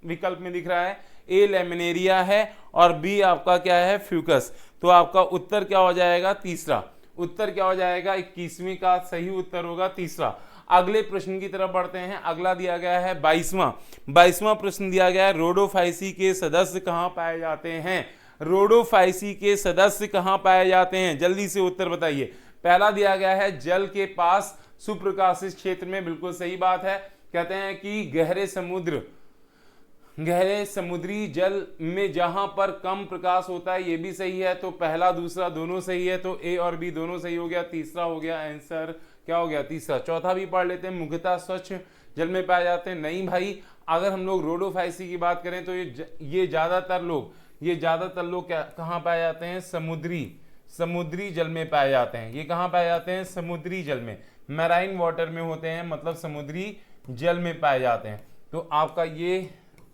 विकल्प में दिख रहा है। ए लेमिनेरिया है और बी आपका क्या है, फ्यूकस। तो आपका उत्तर क्या हो जाएगा, तीसरा। उत्तर क्या हो जाएगा, 21वीं का सही उत्तर होगा तीसरा। अगले प्रश्न की तरफ बढ़ते हैं। अगला दिया गया है 22वां प्रश्न दिया गया है, रोडोफाइसी के सदस्य कहाँ पाए जाते हैं। रोडोफाइसी के सदस्य कहाँ पाए जाते हैं, जल्दी से उत्तर बताइए। पहला दिया गया है जल के पास सुप्रकाशित क्षेत्र में, बिल्कुल सही बात है। कहते हैं कि गहरे समुद्री जल में जहां पर कम प्रकाश होता है, ये भी सही है। तो पहला दूसरा दोनों सही है, तो ए और बी दोनों सही हो गया। तीसरा हो गया आंसर, क्या हो गया, तीसरा। चौथा भी पढ़ लेते हैं, मुख्यतः स्वच्छ जल में पाए जाते हैं। नहीं भाई, अगर हम लोग रोडोफाइसी की बात करें तो ये ज्यादातर लोग कहाँ पाए जाते हैं, समुद्री जल में पाए जाते हैं। ये कहाँ पाए जाते हैं, समुद्री जल में, मैराइन वाटर में होते हैं, मतलब समुद्री जल में पाए जाते हैं। तो आपका ये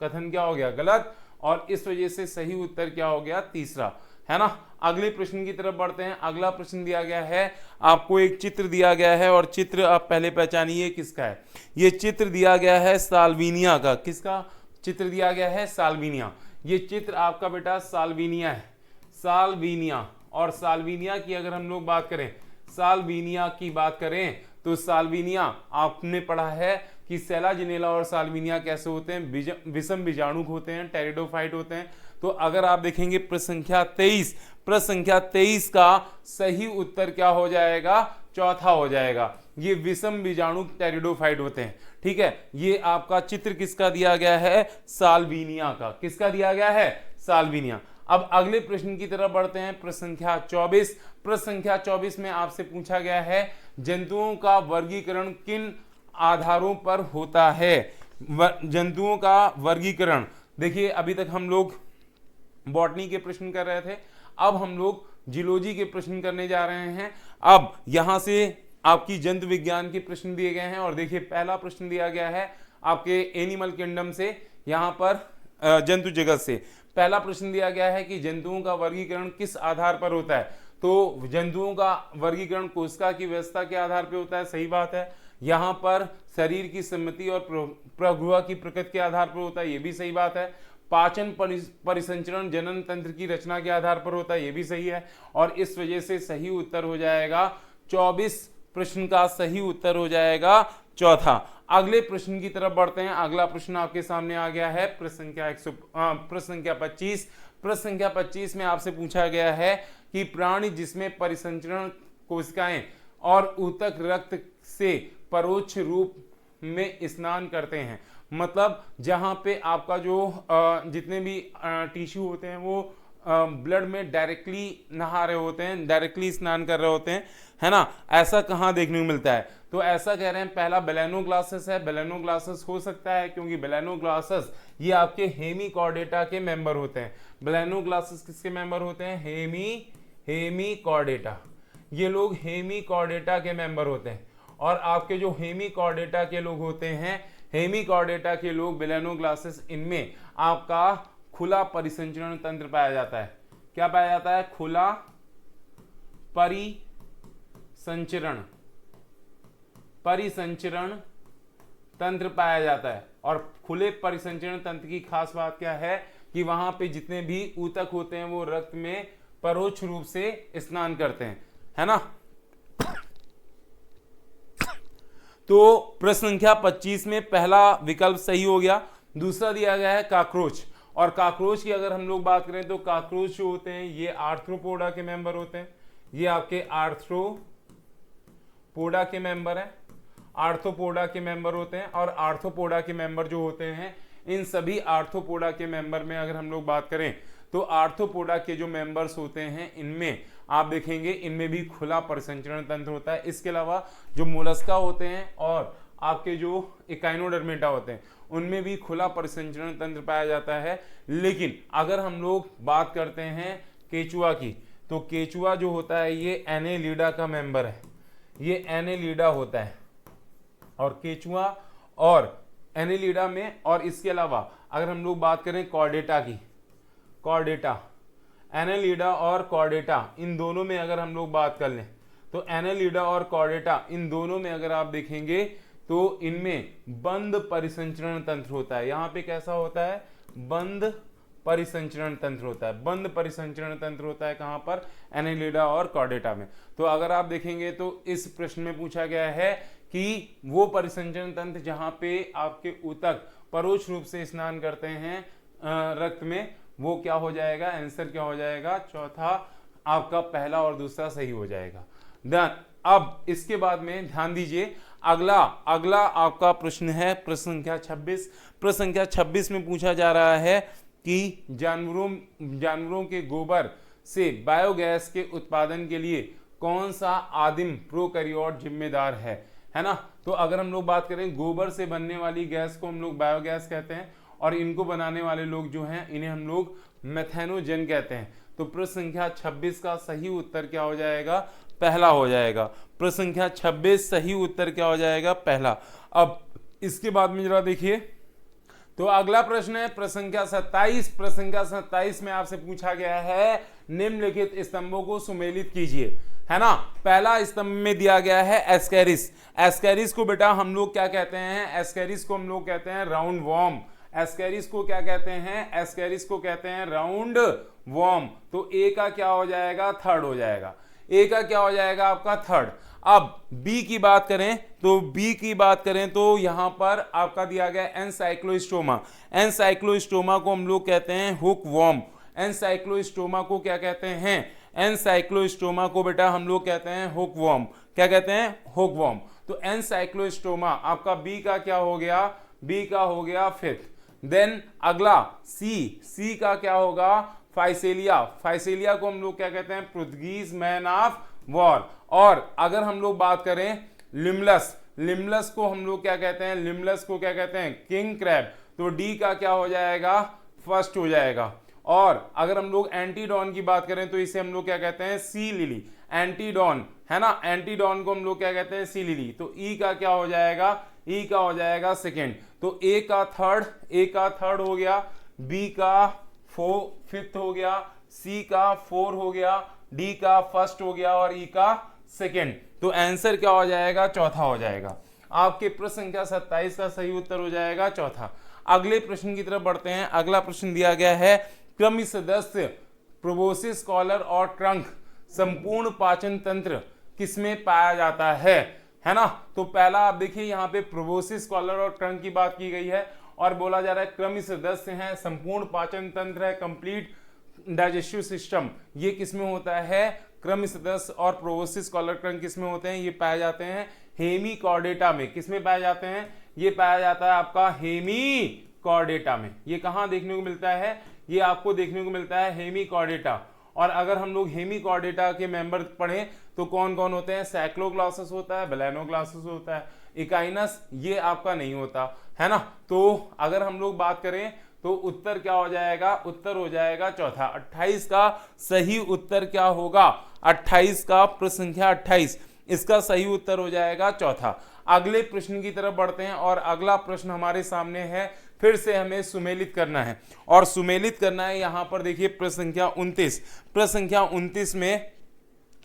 कथन क्या हो गया, गलत, और इस वजह से सही उत्तर क्या हो गया, तीसरा, है ना। अगले प्रश्न की तरफ बढ़ते हैं। अगला प्रश्न दिया गया है, आपको एक चित्र दिया गया है और चित्र आप पहले पहचानिए किसका है। ये चित्र दिया गया है साल्विनिया का। किसका चित्र दिया गया है, साल्विनिया। ये चित्र आपका बेटा साल्विनिया है, साल्विनिया। और साल्विनिया की अगर हम लोग बात करें, साल्विनिया की बात करें तो साल्विनिया आपने पढ़ा है कि सेलाजिनेला और साल्विनिया कैसे होते हैं, विषम बीजाणु होते हैं, टेरिडोफाइट होते हैं। तो अगर आप देखेंगे प्रश्न संख्या 23 का सही उत्तर क्या हो जाएगा, चौथा हो जाएगा। ये विषम बीजाणु टेरिडोफाइट होते हैं। ठीक है, ये आपका चित्र किसका दिया गया है, साल्विनिया का। किसका दिया गया है, साल्विनिया। अब अगले प्रश्न की तरफ बढ़ते हैं, प्रश्न संख्या 24। प्रश्न संख्या 24 में आपसे पूछा गया है जंतुओं का वर्गीकरण किन आधारों पर होता है। जंतुओं का वर्गीकरण, देखिए अभी तक हम लोग बॉटनी के प्रश्न कर रहे थे, अब हम लोग जियोलॉजी के प्रश्न करने जा रहे हैं। अब यहां से आपकी जंतु विज्ञान के प्रश्न दिए गए हैं और देखिए पहला प्रश्न दिया गया है आपके एनिमल किंगडम से, यहां पर जंतु जगत से पहला प्रश्न दिया गया है कि जंतुओं का वर्गीकरण किस आधार पर होता है। तो जंतुओं का वर्गीकरण कोशिका की व्यवस्था के आधार पर होता है, सही बात है। यहाँ पर शरीर की सम्मति और प्रगुहा की प्रकृति के आधार पर होता है, ये भी सही बात है। पाचन परिसंचरण जनन तंत्र की रचना के आधार पर होता है, ये भी सही है। और इस वजह से सही उत्तर हो जाएगा 24 प्रश्न का सही उत्तर हो जाएगा चौथा। अगले प्रश्न की तरफ बढ़ते हैं। अगला प्रश्न आपके सामने आ गया है प्रश्न संख्या 25। प्रश्न संख्या 25 में आपसे पूछा गया है कि प्राणी जिसमें परिसंचरण कोशिकाएं और ऊतक रक्त से परोक्ष रूप में स्नान करते हैं, मतलब जहां पे आपका जो जितने भी टिश्यू होते हैं वो ब्लड में डायरेक्टली नहा रहे होते हैं, डायरेक्टली स्नान कर रहे होते हैं, है ना। ऐसा कहाँ देखने को मिलता है, तो ऐसा कह रहे हैं पहला बेलेनोग्लासेस है। बेलेनोग्लासेस हो सकता है क्योंकि बेलेनोग्लासेस ये आपके हेमीकॉर्डेटा के मेंबर होते हैं। बेलेनोग्लासेस किसके मेंबर होते हैं, हेमीकॉर्डेटा, ये लोग हेमीकॉर्डेटा के मेंबर होते हैं। और आपके जो हेमीकॉर्डेटा के लोग होते हैं, हेमीकॉर्डेटा के लोग बेलेनोग्लासेस, इनमें आपका खुला परिसंचरण तंत्र पाया जाता है। क्या पाया जाता है, खुला परिसंचरण तंत्र पाया जाता है। और खुले परिसंचरण तंत्र की खास बात क्या है कि वहां पे जितने भी ऊतक होते हैं वो रक्त में परोक्ष रूप से स्नान करते हैं, है ना। तो प्रश्न संख्या 25 में पहला विकल्प सही हो गया। दूसरा दिया गया है काकरोच, और काकरोच की अगर हम लोग बात करें तो काकरोच जो होते हैं ये आर्थ्रोपोडा के मेंबर होते हैं। ये आपके आर्थ्रोपोडा के मेंबर हैं, आर्थ्रोपोडा के मेंबर होते हैं। और आर्थ्रोपोडा के मेंबर जो होते हैं, इन सभी आर्थ्रोपोडा के मेंबर में अगर हम लोग बात करें तो आर्थ्रोपोडा के जो मेंबर्स होते हैं इनमें आप देखेंगे इनमें भी खुला परिसंचरण तंत्र होता है। इसके अलावा जो मोलस्का होते हैं और आपके जो इकाइनोडर्मेटा होते हैं उनमें भी खुला परिसंचरण तंत्र पाया जाता है। लेकिन अगर हम लोग बात करते हैं केचुआ की, तो केचुआ जो होता है ये एनेलिडा का मेंबर है, ये एनेलिडा होता है। और केचुआ और एनेलिडा में, और इसके अलावा अगर हम लोग बात करें कॉर्डेटा की, कॉर्डेटा, एनेलिडा और कॉर्डेटा, इन दोनों में अगर हम लोग बात कर लें तो एनेलिडा और कॉर्डेटा इन दोनों में अगर आप देखेंगे तो इनमें बंद परिसंचरण तंत्र होता है। यहाँ पे कैसा होता है, बंद परिसंचरण तंत्र होता है। बंद परिसंचरण तंत्र होता है कहाँ पर, एनेलिडा और कॉर्डेटा में। तो अगर आप देखेंगे तो इस प्रश्न में पूछा गया है कि वो परिसंचरण तंत्र जहाँ पे आपके ऊतक परोक्ष रूप से स्नान करते हैं रक्त में, वो क्या हो जाएगा, आंसर क्या हो जाएगा, चौथा आपका पहला और दूसरा सही हो जाएगा। अब इसके बाद में ध्यान दीजिए, अगला आपका प्रश्न है प्रश्न संख्या 26। प्रश्न संख्या 26 में पूछा जा रहा है कि जानवरों के गोबर से बायोगैस के उत्पादन के लिए कौन सा आदिम प्रोकैरियोट जिम्मेदार है ना। तो अगर हम लोग बात करें गोबर से बनने वाली गैस को हम लोग बायोगैस कहते हैं, और इनको बनाने वाले लोग जो हैं इन्हें हम लोग मेथेनोजन कहते हैं। तो प्रश्न संख्या 26 का सही उत्तर क्या हो जाएगा, पहला हो जाएगा। प्रश्न संख्या 26 सही उत्तर क्या हो जाएगा, पहला। अब इसके बाद में जरा देखिए, तो अगला प्रश्न है प्रश्न संख्या 27। प्रश्न संख्या 27 में आपसे पूछा गया है निम्नलिखित स्तंभों को सुमेलित कीजिए, है ना। पहला स्तंभ में दिया गया है एस्केरिस। एस्केरिस को बेटा हम लोग क्या कहते हैं, एस्केरिस को हम लोग कहते हैं राउंड वॉर्म। एस्केरिस को क्या कहते हैं, एस्केरिस को कहते हैं राउंड वॉर्म। तो ए का क्या हो जाएगा, थर्ड हो जाएगा। ए का क्या हो जाएगा आपका थर्ड। अब बी की बात करें तो यहां पर आपका दिया गया एनसाइक्लोस्टोमा। एनसाइक्लोस्टोमा को हम लोग कहते हैं हुक वॉर्म। एनसाइक्लोस्टोमा को क्या कहते हैं? एनसाइक्लोस्टोमा को बेटा हम लोग कहते हैं हुक वॉर्म। क्या कहते हैं? Hook warm. तो एनसाइक्लोस्टोमा आपका बी का क्या हो गया? बी का हो गया फिफ्थ। देन अगला सी का क्या होगा? फाइसेलिया। फाइसेलिया को हम लोग क्या कहते हैं? Portuguese man of war. और अगर हम लोग बात करें लिमलस को हम लोग क्या कहते हैं? लिमलस को क्या कहते हैं? King crab. तो डी का क्या हो जाएगा? फर्स्ट हो जाएगा। और अगर हम लोग एंटीडॉन की बात करें तो इसे हम लोग क्या कहते हैं? Sea lily. एंटीडॉन है ना, एंटीडॉन को हम लोग क्या कहते हैं? Sea lily. तो ई का क्या हो जाएगा? ई का हो जाएगा सेकेंड। तो ए का थर्ड हो गया, बी का फिफ्थ हो गया, सी का फोर हो गया, डी का फर्स्ट हो गया और ई का सेकेंड। तो आंसर क्या हो जाएगा? चौथा हो जाएगा। आपके प्रश्न संख्या 27 का सही उत्तर हो जाएगा चौथा। अगले प्रश्न की तरफ बढ़ते हैं। अगला प्रश्न दिया गया है क्रमिक सदस्य प्रोबोसिस कॉलर और ट्रंक संपूर्ण पाचन तंत्र किसमें पाया जाता है ना। तो पहला आप देखिए यहाँ पे प्रोबोसिस कॉलर और ट्रंक की बात की गई है और बोला जा रहा है क्रमिक सदस्य हैं, संपूर्ण पाचन तंत्र है, कंप्लीट डाइजेस्टिव सिस्टम, ये किसमें होता है? क्रमिक सदस्य और प्रोबोसिस कॉलर ट्रंक किसमें होते हैं? ये पाए जाते हैं हेमिकॉर्डेटा में। किसमें पाए जाते हैं? ये पाया जाता है आपका हेमिकॉर्डेटा में। ये कहाँ देखने को मिलता है? ये आपको देखने को मिलता है हेमिकॉर्डेटा। और अगर हम लोग हेमिकॉर्डेटा के मेंबर पढ़ें तो कौन कौन होते हैं? साइक्लोग्लासस होता है, बेलेनोग्लासस होता है, इकाइनस ये आपका नहीं होता है ना। तो अगर हम लोग बात करें तो उत्तर क्या हो जाएगा? उत्तर हो जाएगा चौथा। 28 का सही उत्तर क्या होगा? 28 का प्रश्न संख्या 28 इसका सही उत्तर हो जाएगा चौथा। अगले प्रश्न की तरफ बढ़ते हैं और अगला प्रश्न हमारे सामने है। फिर से हमें सुमेलित करना है और सुमेलित करना है। यहां पर देखिए प्रश्न संख्या 29। प्रश्न संख्या 29 में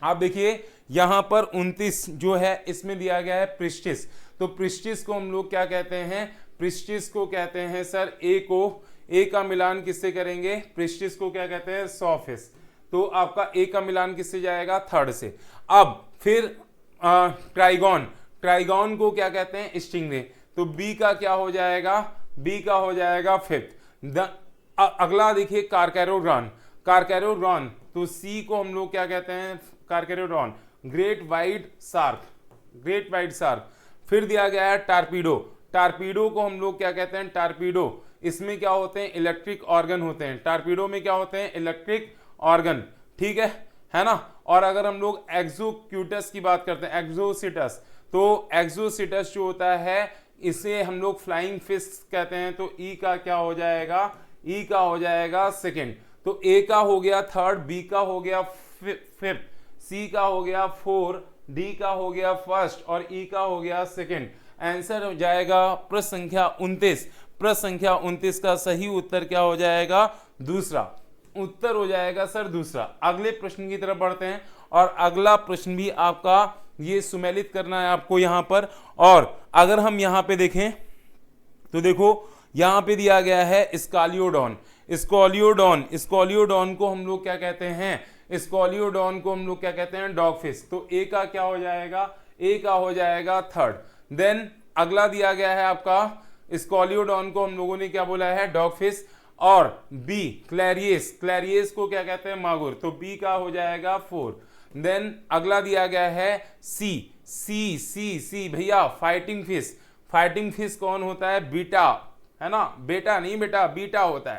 आप देखिए यहां पर 29 जो है इसमें दिया गया है पृष्ठिस। तो पृष्ठिस को हम लोग क्या कहते हैं? पृष्ठिस को कहते हैं सर ए का मिलान किससे करेंगे? पृष्ठिस को क्या कहते हैं? सॉफिस। तो आपका ए का मिलान किससे जाएगा? थर्ड से। अब फिर ट्राइगॉन को क्या कहते हैं? स्टिंगरे। तो बी का क्या हो जाएगा? बी का हो जाएगा फिफ्थ। अगला देखिए कार्कैरोड्रॉन। तो सी को हम लोग क्या कहते हैं? कार्कैरोड्रॉन। Great white shark. फिर दिया गया है टारपीडो को हम लोग क्या कहते हैं? टारपीडो। इसमें क्या होते हैं? इलेक्ट्रिक ऑर्गन होते हैं। टारपीडो में क्या होते हैं? Electric organ. ठीक है ना। और अगर हम लोग एक्सोक्यूटस की बात करते हैं, एक्सोसिटस, तो एक्सोसिटस जो होता है इसे हम लोग फ्लाइंग फिश कहते हैं। तो ई का क्या हो जाएगा? ई का हो जाएगा सेकेंड। तो ए का हो गया थर्ड, बी का हो गया फिफ्थ, सी का हो गया फोर, डी का हो गया फर्स्ट और ई का हो गया सेकेंड। आंसर हो जाएगा प्रश्न संख्या 29। प्रश्न संख्या 29 का सही उत्तर क्या हो जाएगा? दूसरा उत्तर हो जाएगा सर दूसरा। अगले प्रश्न की तरफ बढ़ते हैं और अगला प्रश्न भी आपका ये सुमेलित करना है आपको यहां पर। और अगर हम यहां पे देखें तो देखो यहां पे दिया गया है स्कॉलियोडॉन को हम लोग क्या कहते हैं? स्कॉलियोडॉन को हम लोग क्या कहते हैं? डॉगफिश। तो ए का क्या हो जाएगा? ए का हो जाएगा थर्ड। देन अगला दिया गया है आपका स्कॉलियोडॉन को हम लोगों ने क्या बोला है? डॉगफिश। और बी क्लैरियस को क्या कहते हैं? मागुर। तो बी का हो जाएगा फोर। देन अगला दिया गया है सी भैया फाइटिंग फिश कौन होता है? बीटा, है ना। बेटा नहीं बेटा, बीटा होता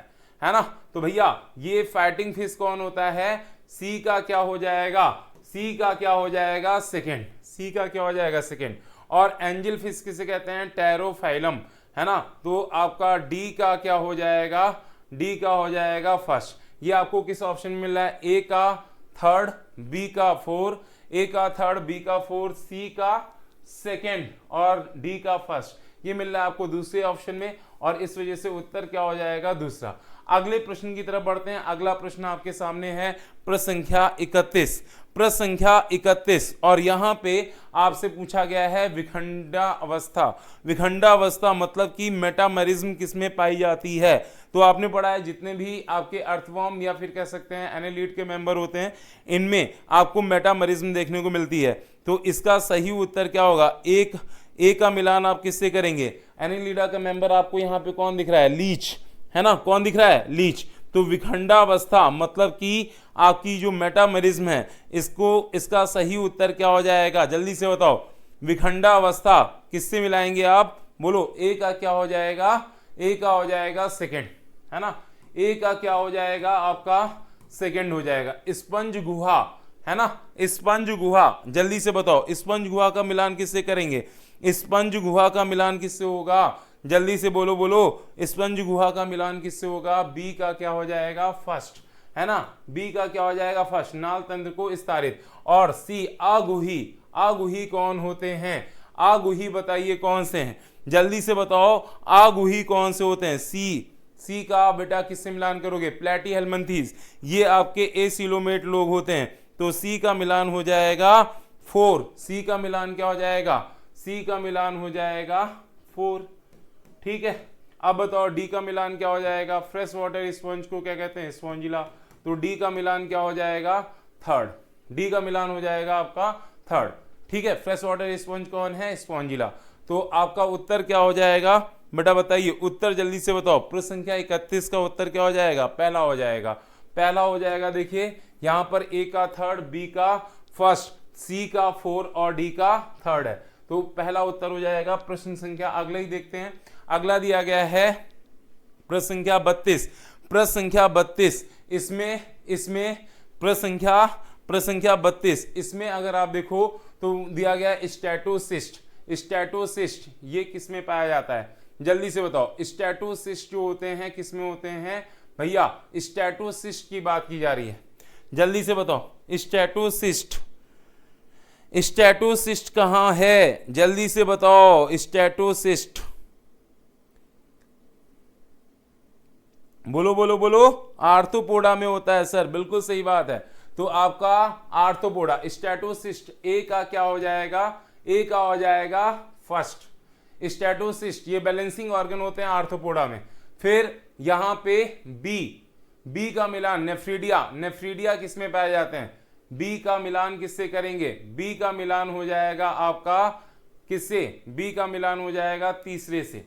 है ना। तो भैया ये फाइटिंग फिश कौन होता है? सी का क्या हो जाएगा? सी का क्या हो जाएगा? सेकेंड। सी का क्या हो जाएगा? सेकेंड। और एंजल फिश किसे कहते हैं? टेरोफाइलम, है ना। तो आपका डी का क्या हो जाएगा? डी का हो जाएगा फर्स्ट। ये आपको किस ऑप्शन में मिल रहा है? ए का थर्ड, बी का फोर, ए का थर्ड, बी का फोर, सी का सेकेंड और डी का फर्स्ट। ये मिल रहा है आपको दूसरे ऑप्शन में, और इस वजह से उत्तर क्या हो जाएगा, दूसरा। अगले प्रश्न की तरफ बढ़ते हैं। अगला प्रश्न आपके सामने है प्रश्न संख्या 31। प्रश्न संख्या 31 और यहाँ पे आपसे पूछा गया है विखंडावस्था। विखंडावस्था मतलब कि मेटामेरिज्म किसमें पाई जाती है। तो आपने पढ़ा है जितने भी आपके अर्थवॉर्म या फिर कह सकते हैं एनालिट के मेंबर होते हैं, इनमें आपको मेटामेरिज्म देखने को मिलती है। तो इसका सही उत्तर क्या होगा, ए का मिलान आप किससे करेंगे, एनालिडा का मेंबर आपको यहाँ पे कौन दिख रहा है, लीच, है ना, कौन दिख रहा है, लीच। तो विखंडावस्था मतलब कि आपकी जो मेटामेरिज्म है, इसका सही उत्तर क्या हो जाएगा, जल्दी से बताओ। विखंडावस्था किससे मिलाएंगे आप, बोलो। ए का क्या हो जाएगा, ए का हो जाएगा सेकंड, है ना, ए का क्या हो जाएगा आपका सेकंड हो जाएगा। स्पंज गुहा, है ना, स्पंज गुहा, जल्दी से बताओ। स्पंज गुहा का मिलान किससे करेंगे, स्पंज गुहा का मिलान किससे होगा, जल्दी से बोलो बोलो। स्पंज गुहा का मिलान किससे होगा, बी का क्या हो जाएगा, फर्स्ट, है ना, बी का क्या हो जाएगा, फर्स्ट, नाल तंत्र को विस्तारित। और सी आगुही, आगुही कौन होते हैं, आगुही बताइए कौन से हैं, जल्दी से बताओ, आगुही कौन से होते हैं। सी का बेटा किससे मिलान करोगे, प्लेटीहेल्मिन्थेस, ये आपके एसिलोमेट लोग होते हैं। तो सी का मिलान हो जाएगा 4, सी का मिलान क्या हो जाएगा, सी का मिलान हो जाएगा 4, ठीक है। अब बताओ डी का मिलान क्या हो जाएगा, फ्रेश वाटर स्पंज को क्या कहते हैं, स्पॉन्जिला। तो डी का मिलान क्या हो जाएगा, थर्ड, डी का मिलान हो जाएगा आपका थर्ड, ठीक है। फ्रेश वाटर स्पंज कौन है, स्पॉन्जिला। तो आपका उत्तर क्या हो जाएगा बेटा, बताइए उत्तर जल्दी से बताओ। प्रश्न संख्या 31 का उत्तर क्या हो जाएगा, पहला हो जाएगा, पहला हो जाएगा। देखिए यहां पर ए का थर्ड, बी का फर्स्ट, सी का 4 और डी का थर्ड है, तो पहला उत्तर हो जाएगा। प्रश्न संख्या अगला ही देखते हैं। अगला दिया गया है प्रश्न संख्या 32। प्रश्न संख्या 32 इसमें प्रश्न संख्या 32 इसमें अगर आप देखो तो दिया गया स्टैटोसिस्ट। स्टैटोसिस्ट ये किसमें पाया जाता है, जल्दी से बताओ। स्टैटोसिस्ट जो होते हैं किसमें होते हैं भैया, स्टैटोसिस्ट की बात की जा रही है, जल्दी से बताओ। स्टैटोसिस्ट, स्टैटोसिस्ट कहां है, जल्दी से बताओ। स्टैटोसिस्ट बोलो बोलो बोलो, आर्थ्रोपोडा में होता है सर, बिल्कुल सही बात है। तो आपका आर्थ्रोपोडा, स्टैटोसिस्ट, ए का क्या हो जाएगा, ए का हो जाएगा फर्स्ट। स्टैटोसिस्ट ये बैलेंसिंग ऑर्गन होते हैं आर्थ्रोपोडा में। फिर यहां पे बी का मिलान नेफ्रीडिया, नेफ्रीडिया किसमें पाए जाते हैं, बी का मिलान किससे करेंगे, बी का मिलान हो जाएगा आपका किससे, बी का मिलान हो जाएगा तीसरे से,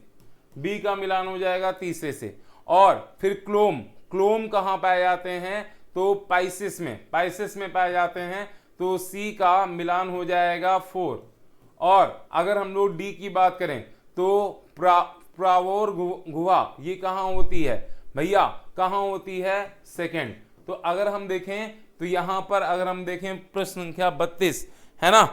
बी का मिलान हो जाएगा तीसरे से। और फिर क्लोम कहां पाए जाते हैं, तो पाइसिस में पाए जाते हैं, तो सी का मिलान हो जाएगा 4। और अगर हम लोग डी की बात करें तो प्रावोर गुहा ये कहां होती है भैया, कहां होती है, सेकंड। तो अगर हम देखें तो यहां पर अगर हम देखें प्रश्न संख्या 32 है ना,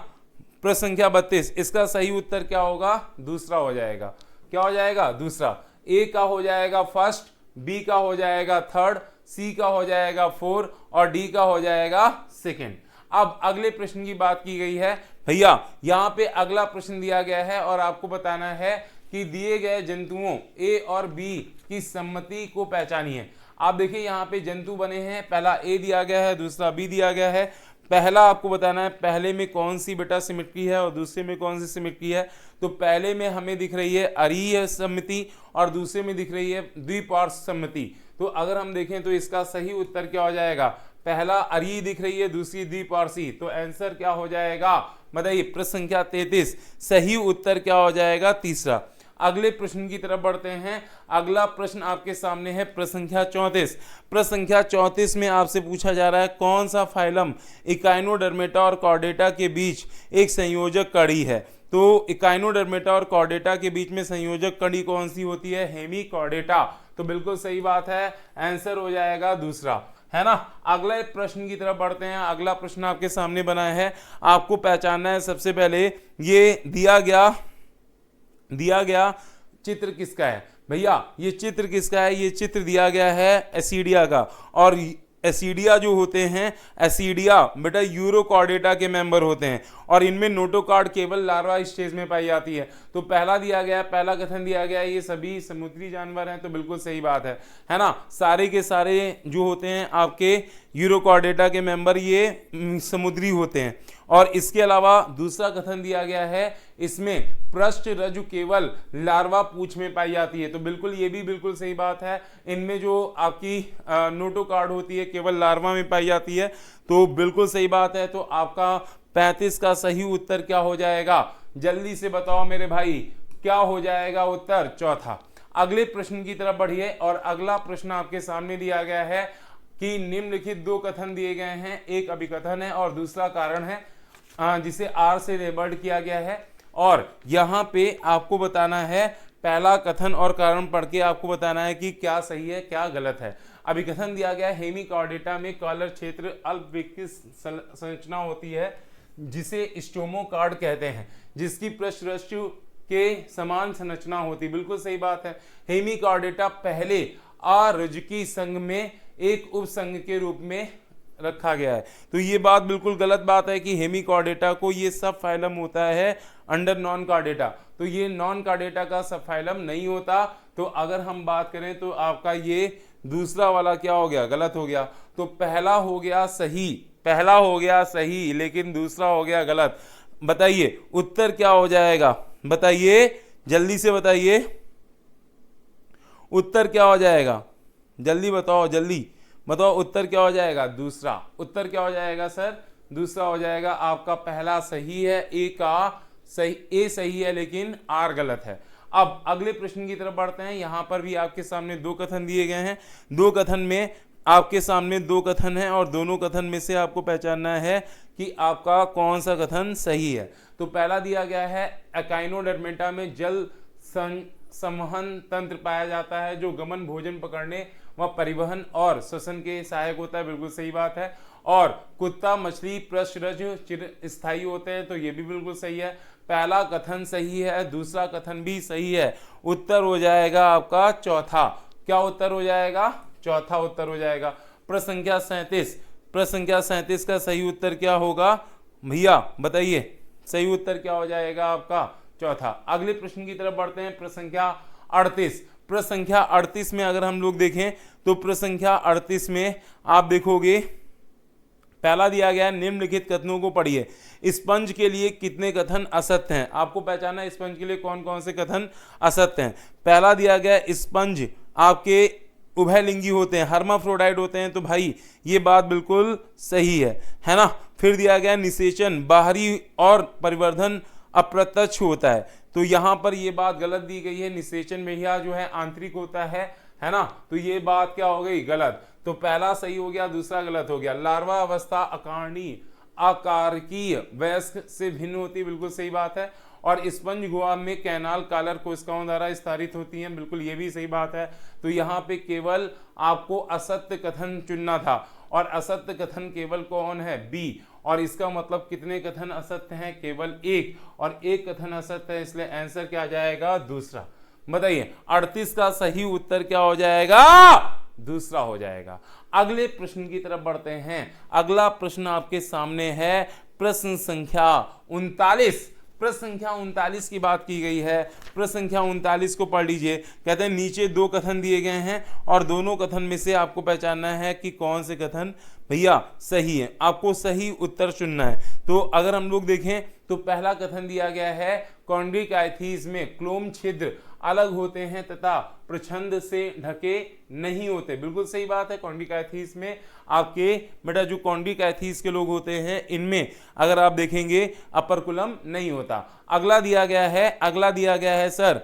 प्रश्न संख्या 32 इसका सही उत्तर क्या होगा, दूसरा हो जाएगा। क्या हो जाएगा, दूसरा। ए का हो जाएगा फर्स्ट, बी का हो जाएगा थर्ड, सी का हो जाएगा 4 और डी का हो जाएगा सेकंड। अब अगले प्रश्न की बात की गई है भैया, यहां पे अगला प्रश्न दिया गया है और आपको बताना है कि दिए गए जंतुओं ए और बी की सम्मति को पहचानिए। आप देखिए यहाँ पे जंतु बने हैं, पहला ए दिया गया है, दूसरा बी दिया गया है। पहला आपको बताना है पहले में कौन सी बेटा सिमिट्री है और दूसरे में कौन सी सिमिट्री है। तो पहले में हमें दिख रही है अरीय सम्मति और दूसरे में दिख रही है द्विपार्श्व सम्मति। तो अगर हम देखें तो इसका सही उत्तर क्या हो जाएगा, पहला अरीय दिख रही है, दूसरी द्विपार्श्वी, तो आंसर क्या हो जाएगा बताइए। प्रश्न संख्या 33 सही उत्तर क्या हो जाएगा, तीसरा। अगले प्रश्न की तरफ बढ़ते हैं। अगला प्रश्न आपके सामने है प्रश्न संख्या 34। प्रश्न संख्या 34 में आपसे पूछा जा रहा है कौन सा फाइलम इकाइनोडर्मेटा और कॉर्डेटा के बीच एक संयोजक कड़ी है। तो इकाइनोडर्मेटा और कॉर्डेटा के बीच में संयोजक कड़ी कौन सी होती है, हेमीकॉर्डेटा। तो बिल्कुल सही बात है, आंसर हो जाएगा दूसरा, है ना। अगले प्रश्न की तरफ बढ़ते हैं। अगला प्रश्न आपके सामने बना है, आपको पहचानना है सबसे पहले ये दिया गया चित्र किसका है भैया, ये चित्र किसका है, ये चित्र दिया गया है एसिडिया का। और एसिडिया जो होते हैं, एसिडिया बेटा यूरोकॉर्डेटा के मेंबर होते हैं और इनमें नोटोकॉर्ड केवल लार्वा स्टेज में पाई जाती है। तो पहला दिया गया है, पहला कथन दिया गया है ये सभी समुद्री जानवर हैं, तो बिल्कुल सही बात है ना। सारे के सारे जो होते हैं आपके यूरोकॉर्डेटा के मेंबर ये समुद्री होते हैं। और इसके अलावा दूसरा कथन दिया गया है, इसमें पृष्ठ रज्जु केवल लार्वा पूंछ में पाई जाती है, तो बिल्कुल ये भी बिल्कुल सही बात है। इनमें जो आपकी नोटोकॉर्ड होती है केवल लार्वा में पाई जाती है, तो बिल्कुल सही बात है। तो आपका 35 का सही उत्तर क्या हो जाएगा, जल्दी से बताओ मेरे भाई, क्या हो जाएगा उत्तर, चौथा। अगले प्रश्न की तरफ बढ़िए और अगला प्रश्न आपके सामने दिया गया है कि निम्नलिखित दो कथन दिए गए हैं, एक अभिकथन है और दूसरा कारण है जिसे आर से लेबल्ड किया गया है। और यहाँ पे आपको बताना है, पहला कथन और कारण पढ़ के आपको बताना है कि क्या सही है क्या गलत है। अभिकथन दिया गया है, हेमिकॉर्डेटा में कॉलर क्षेत्र अल्प विकसित संरचना होती है जिसे स्टोमोकार्ड कहते हैं, जिसकी पृष्ठरज्जु के समान संरचना होती। बिल्कुल सही बात है। हेमिकॉर्डेटा पहले अरज्जुकी संघ में एक उपसंघ के रूप में रखा गया है, तो ये बात बिल्कुल गलत बात है कि हेमिकॉर्डेटा को ये सब फाइलम होता है अंडर नॉन कॉर्डेटा, तो ये नॉन कॉर्डेटा का सब फाइलम नहीं होता। तो अगर हम बात करें तो आपका ये दूसरा वाला क्या हो गया, गलत हो गया। तो पहला हो गया सही, पहला हो गया सही, लेकिन दूसरा हो गया गलत। बताइए उत्तर क्या हो जाएगा, बताइए जल्दी से बताइए, उत्तर क्या हो जाएगा, जल्दी बताओ, जल्दी बताओ उत्तर क्या हो जाएगा, दूसरा। उत्तर क्या हो जाएगा सर, दूसरा हो जाएगा। आपका पहला सही है, ए का सही, ए सही है लेकिन आर गलत है। अब अगले प्रश्न की तरफ बढ़ते हैं। यहां पर भी आपके सामने दो कथन दिए गए हैं, दो कथन में आपके सामने दो कथन हैं और दोनों कथन में से आपको पहचानना है कि आपका कौन सा कथन सही है। तो पहला दिया गया है, एकाइनोडर्मेटा में जल संवहन तंत्र पाया जाता है जो गमन, भोजन पकड़ने व परिवहन और श्वसन के सहायक होता है। बिल्कुल सही बात है। और कुत्ता, मछली पृष्ठरज्जु चिरस्थायी होते हैं, तो ये भी बिल्कुल सही है। पहला कथन सही है, दूसरा कथन भी सही है। उत्तर हो जाएगा आपका चौथा। क्या उत्तर हो जाएगा, चौथा उत्तर हो जाएगा। प्रश्न संख्या 37, प्रश्न संख्या 37 का सही उत्तर क्या होगा भैया बताइए, सही उत्तर क्या हो जाएगा आपका चौथा। अगले प्रश्न की तरफ बढ़ते हैं, प्रश्न संख्या 38। प्रश्न संख्या 38 में अगर हम लोग देखें तो प्रश्न संख्या 38 में आप देखोगे पहला दिया गया है, निम्नलिखित कथनों को पढ़िए। स्पंज के लिए कितने कथन असत्य हैं, आपको पहचाना है स्पंज के लिए कौन कौन से कथन असत्य हैं। पहला दिया गया है, स्पंज आपके उभयलिंगी होते हैं, हर्माफ्रोडाइट होते हैं, तो भाई ये बात बिल्कुल सही है ना। फिर दिया गया निषेचन बाहरी और परिवर्धन अप्रत्यक्ष होता है, तो यहाँ पर ये बात गलत दी गई है। निषेचन भैया जो है आंतरिक होता है ना, तो ये बात क्या हो गई गलत। तो पहला सही हो गया, दूसरा गलत हो गया। लार्वा अवस्था आकारकीय वयस्क से भिन्न होती, बिल्कुल सही बात है। और स्पंज गुहा में कैनाल कॉलर कोशिकाओं द्वारा स्थापित होती हैं, बिल्कुल ये भी सही बात है। तो यहाँ पे केवल आपको असत्य कथन चुनना था और असत्य कथन केवल कौन है, बी। और इसका मतलब कितने कथन असत्य हैं, केवल एक, और एक कथन असत्य है, इसलिए आंसर क्या आ जाएगा, दूसरा। बताइए 38 का सही उत्तर क्या हो जाएगा, दूसरा हो जाएगा। अगले प्रश्न की तरफ बढ़ते हैं। अगला प्रश्न आपके सामने है प्रश्न संख्या 39। प्रश्न संख्या 39 की बात की गई है। प्रश्न संख्या 39 को पढ़ लीजिए। कहते हैं नीचे दो कथन दिए गए हैं और दोनों कथन में से आपको पहचानना है कि कौन से कथन भैया सही है, आपको सही उत्तर चुनना है। तो अगर हम लोग देखें तो पहला कथन दिया गया है, कॉन्ड्रिकाइथिस में क्लोम छिद्र अलग होते हैं तथा प्रछंद से ढके नहीं होते, बिल्कुल सही बात है। कॉन्ड्रिकाइथिस में आपके बेटा जो कॉन्ड्रिकाइथिस के लोग होते हैं इनमें अगर आप देखेंगे अपर्कुलम नहीं होता। अगला दिया गया है, अगला दिया गया है सर,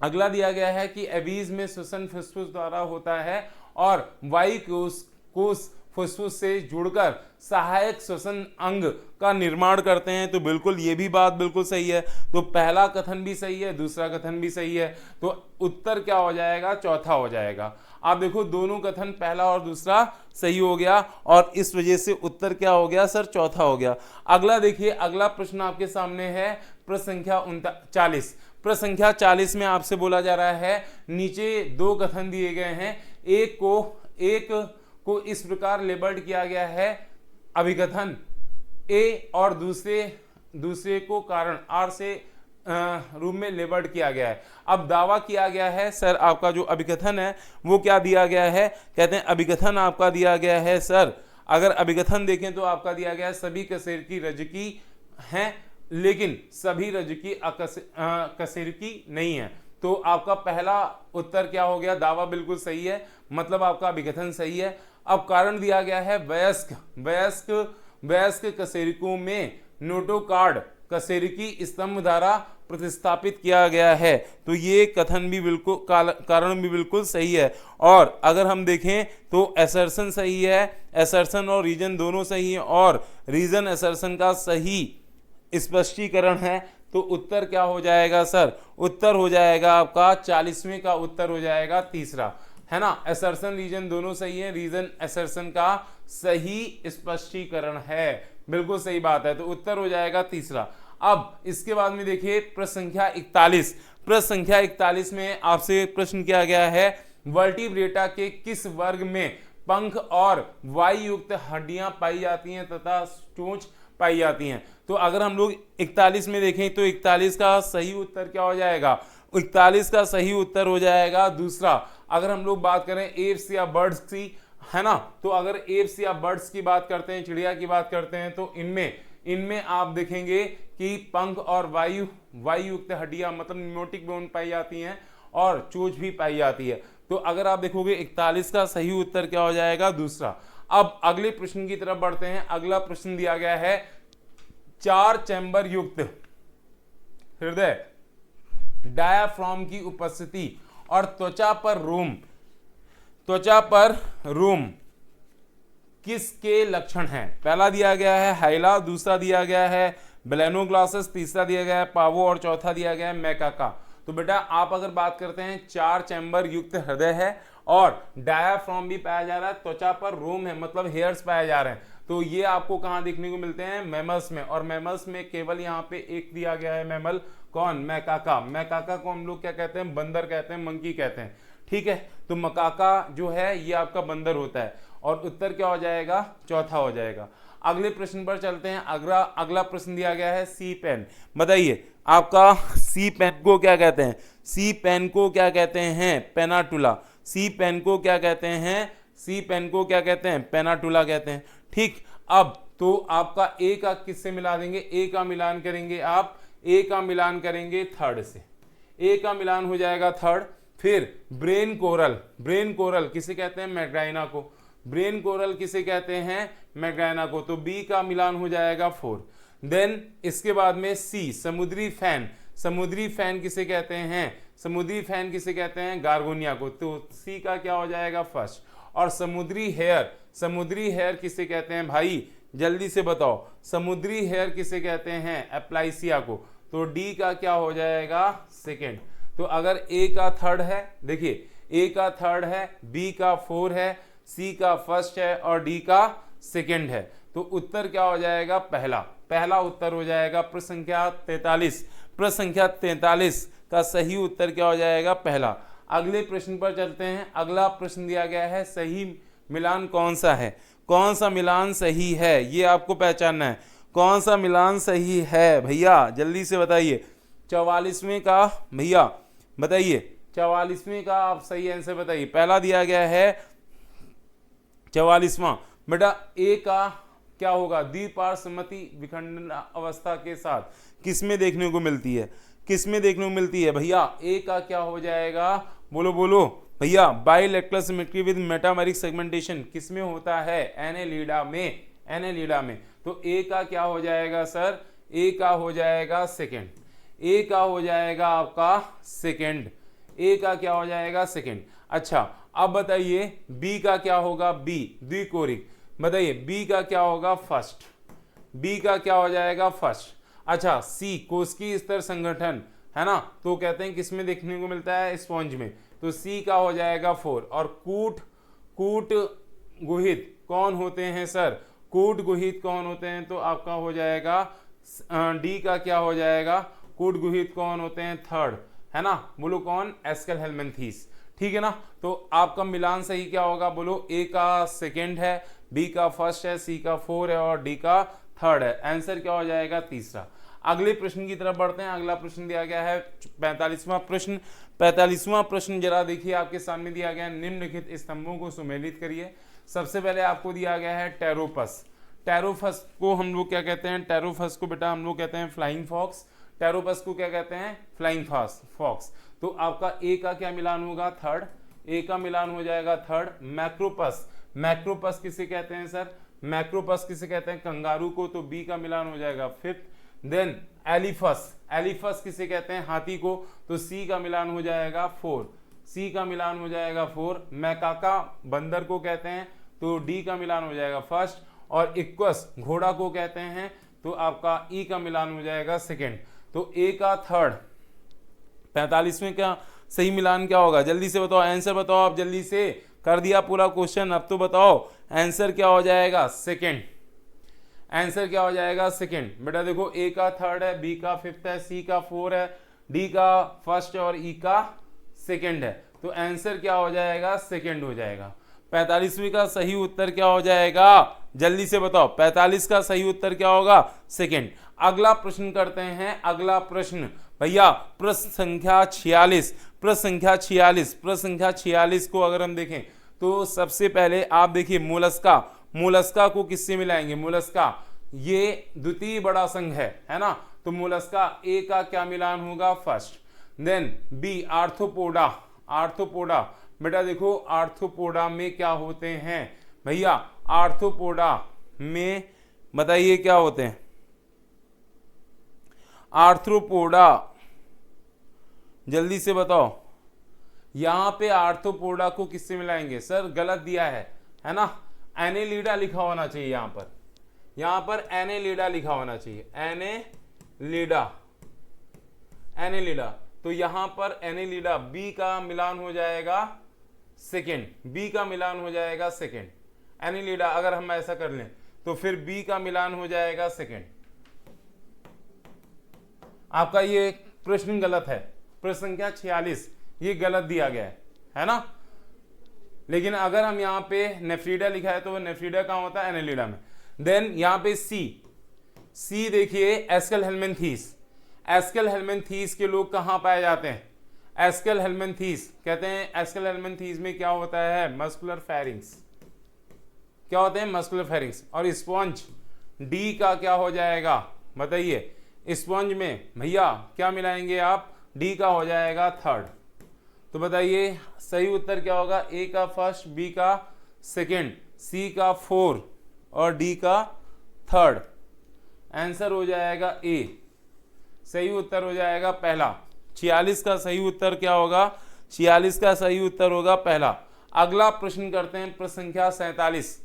अगला दिया गया है कि एबीज में श्वसन फुसफुस द्वारा होता है और वायु कोश फुसफुस से जुड़कर सहायक श्वसन अंग का निर्माण करते हैं, तो बिल्कुल ये भी बात बिल्कुल सही है। तो पहला कथन भी सही है, दूसरा कथन भी सही है, तो उत्तर क्या हो जाएगा, चौथा हो जाएगा। आप देखो दोनों कथन पहला और दूसरा सही हो गया और इस वजह से उत्तर क्या हो गया सर, चौथा हो गया। अगला देखिए, अगला प्रश्न आपके सामने है प्रश्न संख्या 40। प्रश्न संख्या 40 में आपसे बोला जा रहा है नीचे दो कथन दिए गए हैं, एक को इस प्रकार लेबल्ड किया गया है, अभिकथन ए और दूसरे को कारण आर से रूप में लेबल्ड किया गया है। अब दावा किया गया है सर, आपका जो अभिकथन है वो क्या दिया गया है, कहते हैं अभिकथन आपका दिया गया है सर, अगर अभिकथन देखें तो आपका दिया गया है सभी कशेरुकी रजकी हैं, लेकिन सभी रजकी कशेरुकी नहीं है। तो आपका पहला उत्तर क्या हो गया, दावा बिल्कुल सही है, मतलब आपका अभिकथन सही है। अब कारण दिया गया है वयस्क कशेरुकों में नोटोकार्ड कशेरुकी स्तंभ द्वारा प्रतिस्थापित किया गया है। तो ये कथन भी बिल्कुल कारण भी बिल्कुल सही है। और अगर हम देखें तो असर्शन सही है, असर्शन और रीजन दोनों सही है, और रीजन असर्शन का सही स्पष्टीकरण है। तो उत्तर क्या हो जाएगा सर, उत्तर हो जाएगा आपका 40वें का उत्तर हो जाएगा तीसरा, है ना। असर्शन रीजन दोनों सही है, रीजन असर्शन का सही स्पष्टीकरण है, बिल्कुल सही बात है। तो उत्तर हो जाएगा तीसरा। अब इसके बाद में देखिए प्रश्न संख्या 41। प्रश्न संख्या 41 में आपसे प्रश्न किया गया है, वर्टिब्रेटा के किस वर्ग में पंख और वायु युक्त हड्डियां पाई जाती हैं तथा चोंच पाई जाती हैं। तो अगर हम लोग 41 में देखें तो 41 का सही उत्तर क्या हो जाएगा, 41 का सही उत्तर हो जाएगा दूसरा। अगर हम लोग बात करें एप्स या बर्ड्स की, है ना, तो अगर एप्स या बर्ड्स की बात करते हैं, चिड़िया की बात करते हैं, तो इनमें आप देखेंगे कि पंख और वायु युक्त हड्डियां मतलब निमोटिक बोन पाई जाती हैं और चोंच भी पाई जाती है। तो अगर आप देखोगे 41 का सही उत्तर क्या हो जाएगा, दूसरा। अब अगले प्रश्न की तरफ बढ़ते हैं। अगला प्रश्न दिया गया है, 4 चैम्बर युक्त हृदय डायाफ्राम की उपस्थिति और त्वचा पर रोम किसके लक्षण हैं। पहला दिया गया है हाइला, दूसरा दिया गया है ब्लेनोग्लासिस, तीसरा दिया गया है पावो और चौथा दिया गया है मैकाका। तो बेटा आप अगर बात करते हैं 4 चैम्बर युक्त हृदय है और डायाफ्राम भी पाया जा रहा है, त्वचा पर रोम है मतलब हेयर्स पाए जा रहे हैं, तो ये आपको कहाँ देखने को मिलते हैं, मैमल्स में। और मैमल्स में केवल यहाँ पे एक दिया गया है मैमल, कौन, मैकाका। मैकाका को हम लोग क्या कहते हैं, बंदर कहते हैं, मंकी कहते हैं, ठीक है। तो मकाका जो है ये आपका बंदर होता है, और उत्तर क्या हो जाएगा, चौथा हो जाएगा। अगले प्रश्न पर चलते हैं। अगला प्रश्न दिया गया है सी पेन। बताइए आपका सी पेन को क्या कहते हैं, सी पेन को क्या कहते हैं, पेनाटुला। सी पेन को क्या कहते हैं, सी पेन को क्या कहते हैं, पेनाटुला कहते हैं, ठीक। अब तो आपका ए का किससे मिला देंगे, ए का मिलान करेंगे आप, ए का मिलान करेंगे थर्ड से, ए का मिलान हो जाएगा थर्ड। फिर ब्रेन कोरल किसे कहते हैं, मैग्राइना को। ब्रेन कोरल किसे कहते हैं, मैग्राइना को। तो बी का मिलान हो जाएगा 4। देन इसके बाद में सी समुद्री फैन किसे कहते हैं, समुद्री फैन किसे कहते हैं, गार्गोनिया को। तो सी का क्या हो जाएगा फर्स्ट। और समुद्री हेयर किसे कहते हैं भाई, जल्दी से बताओ, समुद्री हेयर किसे कहते हैं, एप्लाइसिया को। तो डी का क्या हो जाएगा सेकेंड। तो अगर ए का थर्ड है, देखिए ए का थर्ड है, बी का 4 है, सी का फर्स्ट है और डी का सेकेंड है। तो उत्तर क्या हो जाएगा, पहला उत्तर हो जाएगा प्रश्न संख्या 43। प्रश्न संख्या 43 का सही उत्तर क्या हो जाएगा, पहला। अगले प्रश्न पर चलते हैं। अगला प्रश्न दिया गया है, सही मिलान कौन सा है, कौन सा मिलान सही है, ये आपको पहचानना है, कौन सा मिलान सही है भैया, जल्दी से बताइए। 44वें का भैया बताइए, 44वें का आप सही आंसर बताइए। पहला दिया गया है 44वां, बेटा ए का क्या होगा, द्विपार्श्वमति विखंडन अवस्था के साथ किसमें देखने को मिलती है, किसमें देखने को मिलती है भैया, ए का क्या हो जाएगा, बोलो भैया, bilateral symmetry with metameric segmentation किसमें होता है, एनेलिडा में। तो ए का क्या हो जाएगा सर, ए का हो जाएगा सेकेंड, ए का हो जाएगा आपका सेकेंड, ए का क्या हो जाएगा सेकेंड। अच्छा अब बताइए बी का क्या होगा, बी द्विकोरिक, बताइए बी का क्या होगा फर्स्ट, बी का क्या हो जाएगा फर्स्ट। अच्छा सी कोशिकीय स्तर संगठन है ना, तो कहते हैं किसमें देखने को मिलता है, स्पॉन्ज में। तो सी का हो जाएगा 4। और कूट गुहित कौन होते हैं सर, कूट गुहित कौन होते हैं, तो आपका हो जाएगा डी का क्या हो जाएगा, कूट गुहित कौन होते हैं, थर्ड, है ना, बोलो कौन, एस्केल हेलमिंथेस, ठीक है ना। तो आपका मिलान सही क्या होगा, बोलो। ए का सेकंड है, बी का फर्स्ट है, सी का 4 है और डी का थर्ड है। आंसर क्या हो जाएगा, तीसरा। अगले प्रश्न की तरफ बढ़ते हैं। अगला प्रश्न दिया गया है 45वां प्रश्न। 45वां प्रश्न जरा देखिए, आपके सामने दिया गया है, निम्नलिखित स्तंभों को सुमेलित करिए। सबसे पहले आपको दिया गया है टेरोपस। टेरोपस को हम लोग क्या कहते हैं, टेरोपस को बेटा हम लोग कहते हैं फ्लाइंग फॉक्स। टेरोपस को क्या कहते हैं, फ्लाइंग फॉक्स। तो आपका ए का क्या मिलान होगा, थर्ड। ए का मिलान हो जाएगा थर्ड। मैक्रोपस, मैक्रोपस किसे कहते हैं सर, मैक्रोपस किसे कहते हैं, कंगारू को, तो बी का मिलान हो जाएगा फिफ्थ। देन एलिफस, एलिफस किसे कहते हैं, हाथी को, तो सी का मिलान हो जाएगा 4। सी का मिलान हो जाएगा 4। मैकाका बंदर को कहते हैं, तो डी का मिलान हो जाएगा फर्स्ट। और इक्वस घोड़ा को कहते हैं, तो आपका ई का मिलान हो जाएगा सेकेंड। तो ए का थर्ड। 45वें का सही मिलान क्या होगा, जल्दी से बताओ, आंसर बताओ आप जल्दी से। कर दिया पूरा क्वेश्चन, अब तो बताओ आंसर क्या हो जाएगा, सेकेंड। आंसर क्या हो जाएगा, सेकेंड। बेटा देखो, ए का थर्ड है, बी का फिफ्थ है, सी का 4 है, डी का फर्स्ट और ई का सेकेंड है। तो आंसर क्या हो जाएगा, सेकेंड हो जाएगा। 45वीं का सही उत्तर क्या हो जाएगा, जल्दी से बताओ। 45 का सही उत्तर क्या होगा, सेकेंड। अगला प्रश्न करते हैं। अगला प्रश्न भैया प्रश्न संख्या 46। प्रश्न संख्या 46, प्रश्न संख्या 46 को अगर हम देखें तो सबसे पहले आप देखिए मोलस्का। मोलस्का को किससे मिलाएंगे, मोलस्का ये द्वितीय बड़ा संघ है ना। तो मोलस्का ए का क्या मिलान होगा, first. Then B arthropoda. Arthropoda बेटा देखो, आर्थ्रोपोडा में क्या होते हैं भैया, आर्थ्रोपोडा में बताइए क्या होते हैं, आर्थ्रोपोडा जल्दी से बताओ। यहां पे आर्थ्रोपोडा को किससे मिलाएंगे सर, गलत दिया है ना। एनेलिडा लिखा होना चाहिए यहां पर एनेलिडा लिखा होना चाहिए, एनेलिडा, एनेलिडा। तो यहां पर एनेलिडा, बी का मिलान हो जाएगा सेकेंड, बी का मिलान हो जाएगा सेकेंड। एनेलिडा अगर हम ऐसा कर लें तो फिर बी का मिलान हो जाएगा सेकेंड। आपका ये प्रश्न गलत है, प्रश्न संख्या 46 ये गलत दिया गया है ना। लेकिन अगर हम यहाँ पे नेफ्रीडा लिखा है तो वो नेफ्रीडा कहाँ होता है, एनेलिडा में। देन यहाँ पे सी देखिए, एस्केल हेलमिंथीस। एस्केल हेलमिंथीस के लोग कहाँ पाए जाते हैं, एस्केल हेलमिंथीस कहते हैं, एस्केल हेलमिंथीस में क्या होता है, मस्कुलर फेरिंग्स। क्या होते हैं, मस्कुलर फेरिंग्स। और स्पॉन्ज डी का क्या हो जाएगा बताइए, स्पॉन्ज में भैया क्या मिलाएंगे आप, डी का हो जाएगा थर्ड। तो बताइए सही उत्तर क्या होगा, ए का फर्स्ट, बी का सेकेंड, सी का 4 और डी का थर्ड। आंसर हो जाएगा ए, सही उत्तर हो जाएगा पहला। 46 का सही उत्तर क्या होगा, 46 का सही उत्तर होगा पहला। अगला प्रश्न करते हैं, प्रश्न संख्या 47।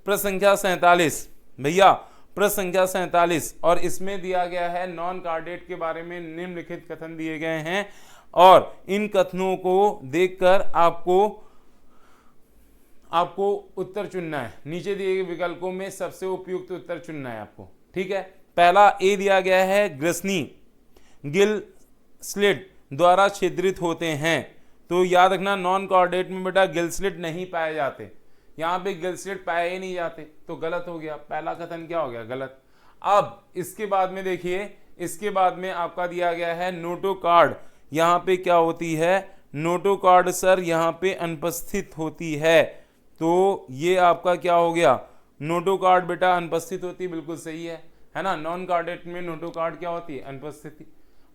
प्रश्न संख्या 47 भैया, प्रश्न संख्या 47 और इसमें दिया गया है नॉन कार्डेट के बारे में निम्नलिखित कथन दिए गए हैं और इन कथनों को देखकर आपको उत्तर चुनना है। नीचे दिए गए विकल्पों में सबसे उपयुक्त उत्तर चुनना है आपको, ठीक है। पहला ए दिया गया है, ग्रसनी गिल स्लिट द्वारा छिद्रित होते हैं। तो याद रखना नॉन कॉर्डेट में बेटा गिल स्लिट नहीं पाए जाते, यहाँ पे गिल स्लिट पाए ही नहीं जाते, तो गलत हो गया, पहला कथन क्या हो गया, गलत। अब इसके बाद में देखिए, इसके बाद में आपका दिया गया है नोटोकार्ड। यहाँ पे क्या होती है, नोटोकार्ड सर यहाँ पे अनुपस्थित होती है। तो ये आपका क्या हो गया, नोटोकार्ड बेटा अनुपस्थित होती है, बिल्कुल सही है ना। नॉन कार्डेट में नोटोकार्ड क्या होती है,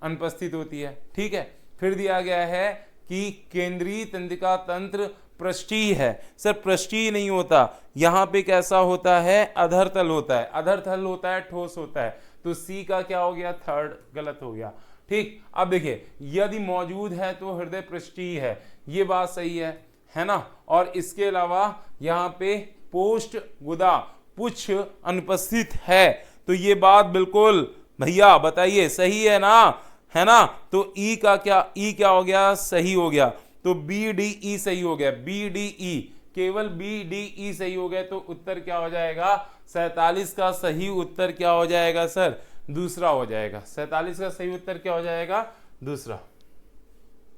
अनुपस्थित होती है, ठीक है। फिर दिया गया है कि केंद्रीय तंत्रिका तंत्र पृष्ठीय है। सर पृष्ठीय नहीं होता, यहाँ पे कैसा होता है, अधरतल होता है, अधरतल होता है, ठोस होता है। तो सी का क्या हो गया, थर्ड, गलत हो गया, ठीक। अब देखिए, यदि मौजूद है तो हृदय पृष्ठीय है, ये बात सही है ना। और इसके अलावा यहाँ पे पोस्ट गुदा पुच्छ अनुपस्थित है, तो ये बात बिल्कुल भैया बताइए सही है ना। तो ई का क्या, ई क्या हो गया, सही हो गया। तो बी डी ई सही हो गया, बी डी ई, केवल बी डी ई सही हो गया। तो उत्तर क्या हो जाएगा, 47 का सही उत्तर क्या हो जाएगा सर, दूसरा हो जाएगा। 47 का सही उत्तर क्या हो जाएगा, दूसरा।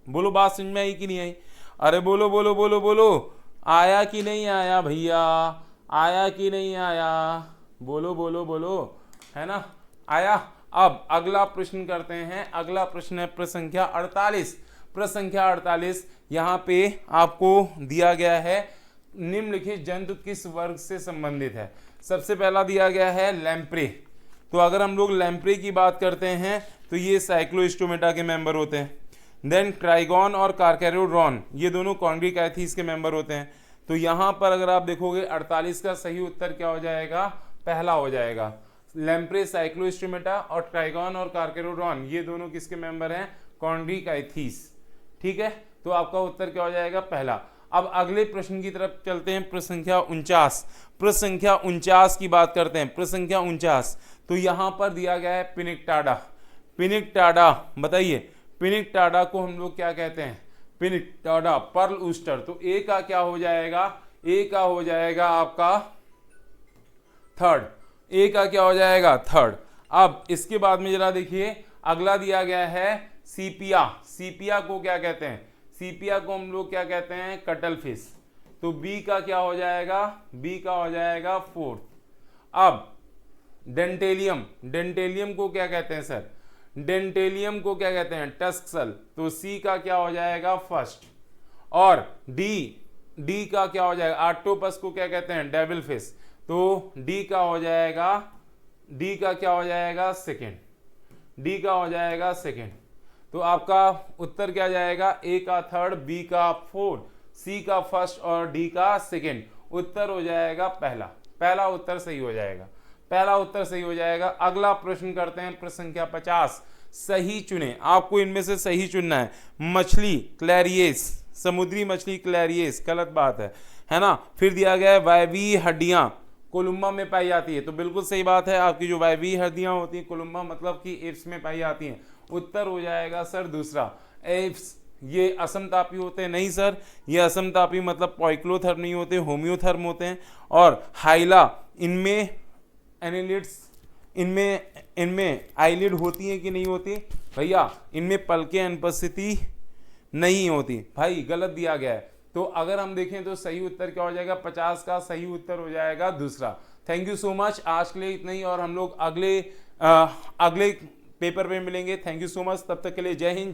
बोलो बात समझ में आई कि नहीं आई। अरे बोलो बोलो बोलो बोलो, आया कि नहीं आया भैया, आया कि नहीं आया, बोलो बोलो बोलो, है ना, आया। अब अगला प्रश्न करते हैं। अगला प्रश्न है प्रश्न संख्या 48। प्रश्न संख्या 48 यहाँ पे आपको दिया गया है, निम्नलिखित जंतु किस वर्ग से संबंधित है। सबसे पहला दिया गया है लैम्प्रे। तो अगर हम लोग लैम्प्रे की बात करते हैं तो ये साइक्लोस्टोमेटा के मेंबर होते हैं। देन ट्राइगॉन और कार्कैरोड्रॉन, ये दोनों कॉन्ड्रिकैथीज के मेंबर होते हैं। तो यहाँ पर अगर आप देखोगे 48 का सही उत्तर क्या हो जाएगा, पहला हो जाएगा। लैम्प्रे, साइक्लोस्टोमेटा और ट्राइगॉन और कार्कैरोड्रॉन ये दोनों किसके मेंबर हैं, कॉन्ड्रिकैथीज। ठीक है, तो आपका उत्तर क्या हो जाएगा, पहला। अब अगले प्रश्न की तरफ चलते हैं, प्रश्न संख्या 49। प्रश्न संख्या 49 की बात करते हैं। प्रश्न संख्या 49, तो यहां पर दिया गया है पिनिकटाडा। पिनिकटाडा बताइए, पिनिकटाडा को हम लोग क्या कहते हैं, पिनिकटाडा, पर्ल ऊस्टर। तो ए का क्या हो जाएगा, ए का हो जाएगा आपका थर्ड, ए का क्या हो जाएगा, थर्ड। अब इसके बाद में जरा देखिए, अगला दिया गया है सीपिया। सीपिया को क्या कहते हैं, सीपिया को हम लोग क्या कहते हैं, कटल फिश। तो बी का क्या हो जाएगा, बी का हो जाएगा फोर्थ। अब डेंटेलियम, डेंटेलियम को क्या कहते हैं सर, डेंटेलियम को क्या कहते हैं, टस्कसल। तो सी का क्या हो जाएगा, फर्स्ट। और डी, डी का क्या हो जाएगा, ऑक्टोपस को क्या कहते हैं, डेविल फिश। तो डी का हो जाएगा, डी का क्या हो जाएगा, सेकेंड, डी का हो जाएगा सेकेंड। तो आपका उत्तर क्या जाएगा, ए का थर्ड, बी का फोर्थ, सी का फर्स्ट और डी का सेकेंड। उत्तर हो जाएगा पहला, पहला उत्तर सही हो जाएगा, पहला उत्तर सही हो जाएगा। अगला प्रश्न करते हैं, प्रश्न संख्या 50। सही चुने, आपको इनमें से सही चुनना है। मछली क्लैरियस, समुद्री मछली क्लैरियस, गलत बात है ना। फिर दिया गया है वायवीय हड्डियां कोलुम्बा में पाई जाती है। तो बिल्कुल सही बात है, आपकी जो वायवीय हड्डियां होती हैं कोलुम्बा मतलब कि एप्स में पाई जाती हैं। उत्तर हो जाएगा सर दूसरा, एप्स। ये असमतापी होते हैं, नहीं सर, ये असमतापी मतलब पॉइक्लोथर्म नहीं होते, होम्योथर्म होते हैं। और हाइला, इनमें एनिलिड्स, इनमें आईलिड होती है कि नहीं होती भैया, इनमें पलकें अनुपस्थिति नहीं होती भाई, गलत दिया गया है। तो अगर हम देखें तो सही उत्तर क्या हो जाएगा, 50 का सही उत्तर हो जाएगा दूसरा। थैंक यू सो मच, आज के लिए इतना ही, और हम लोग अगले पेपर पे मिलेंगे। थैंक यू सो मच, तब तक के लिए जय हिंद।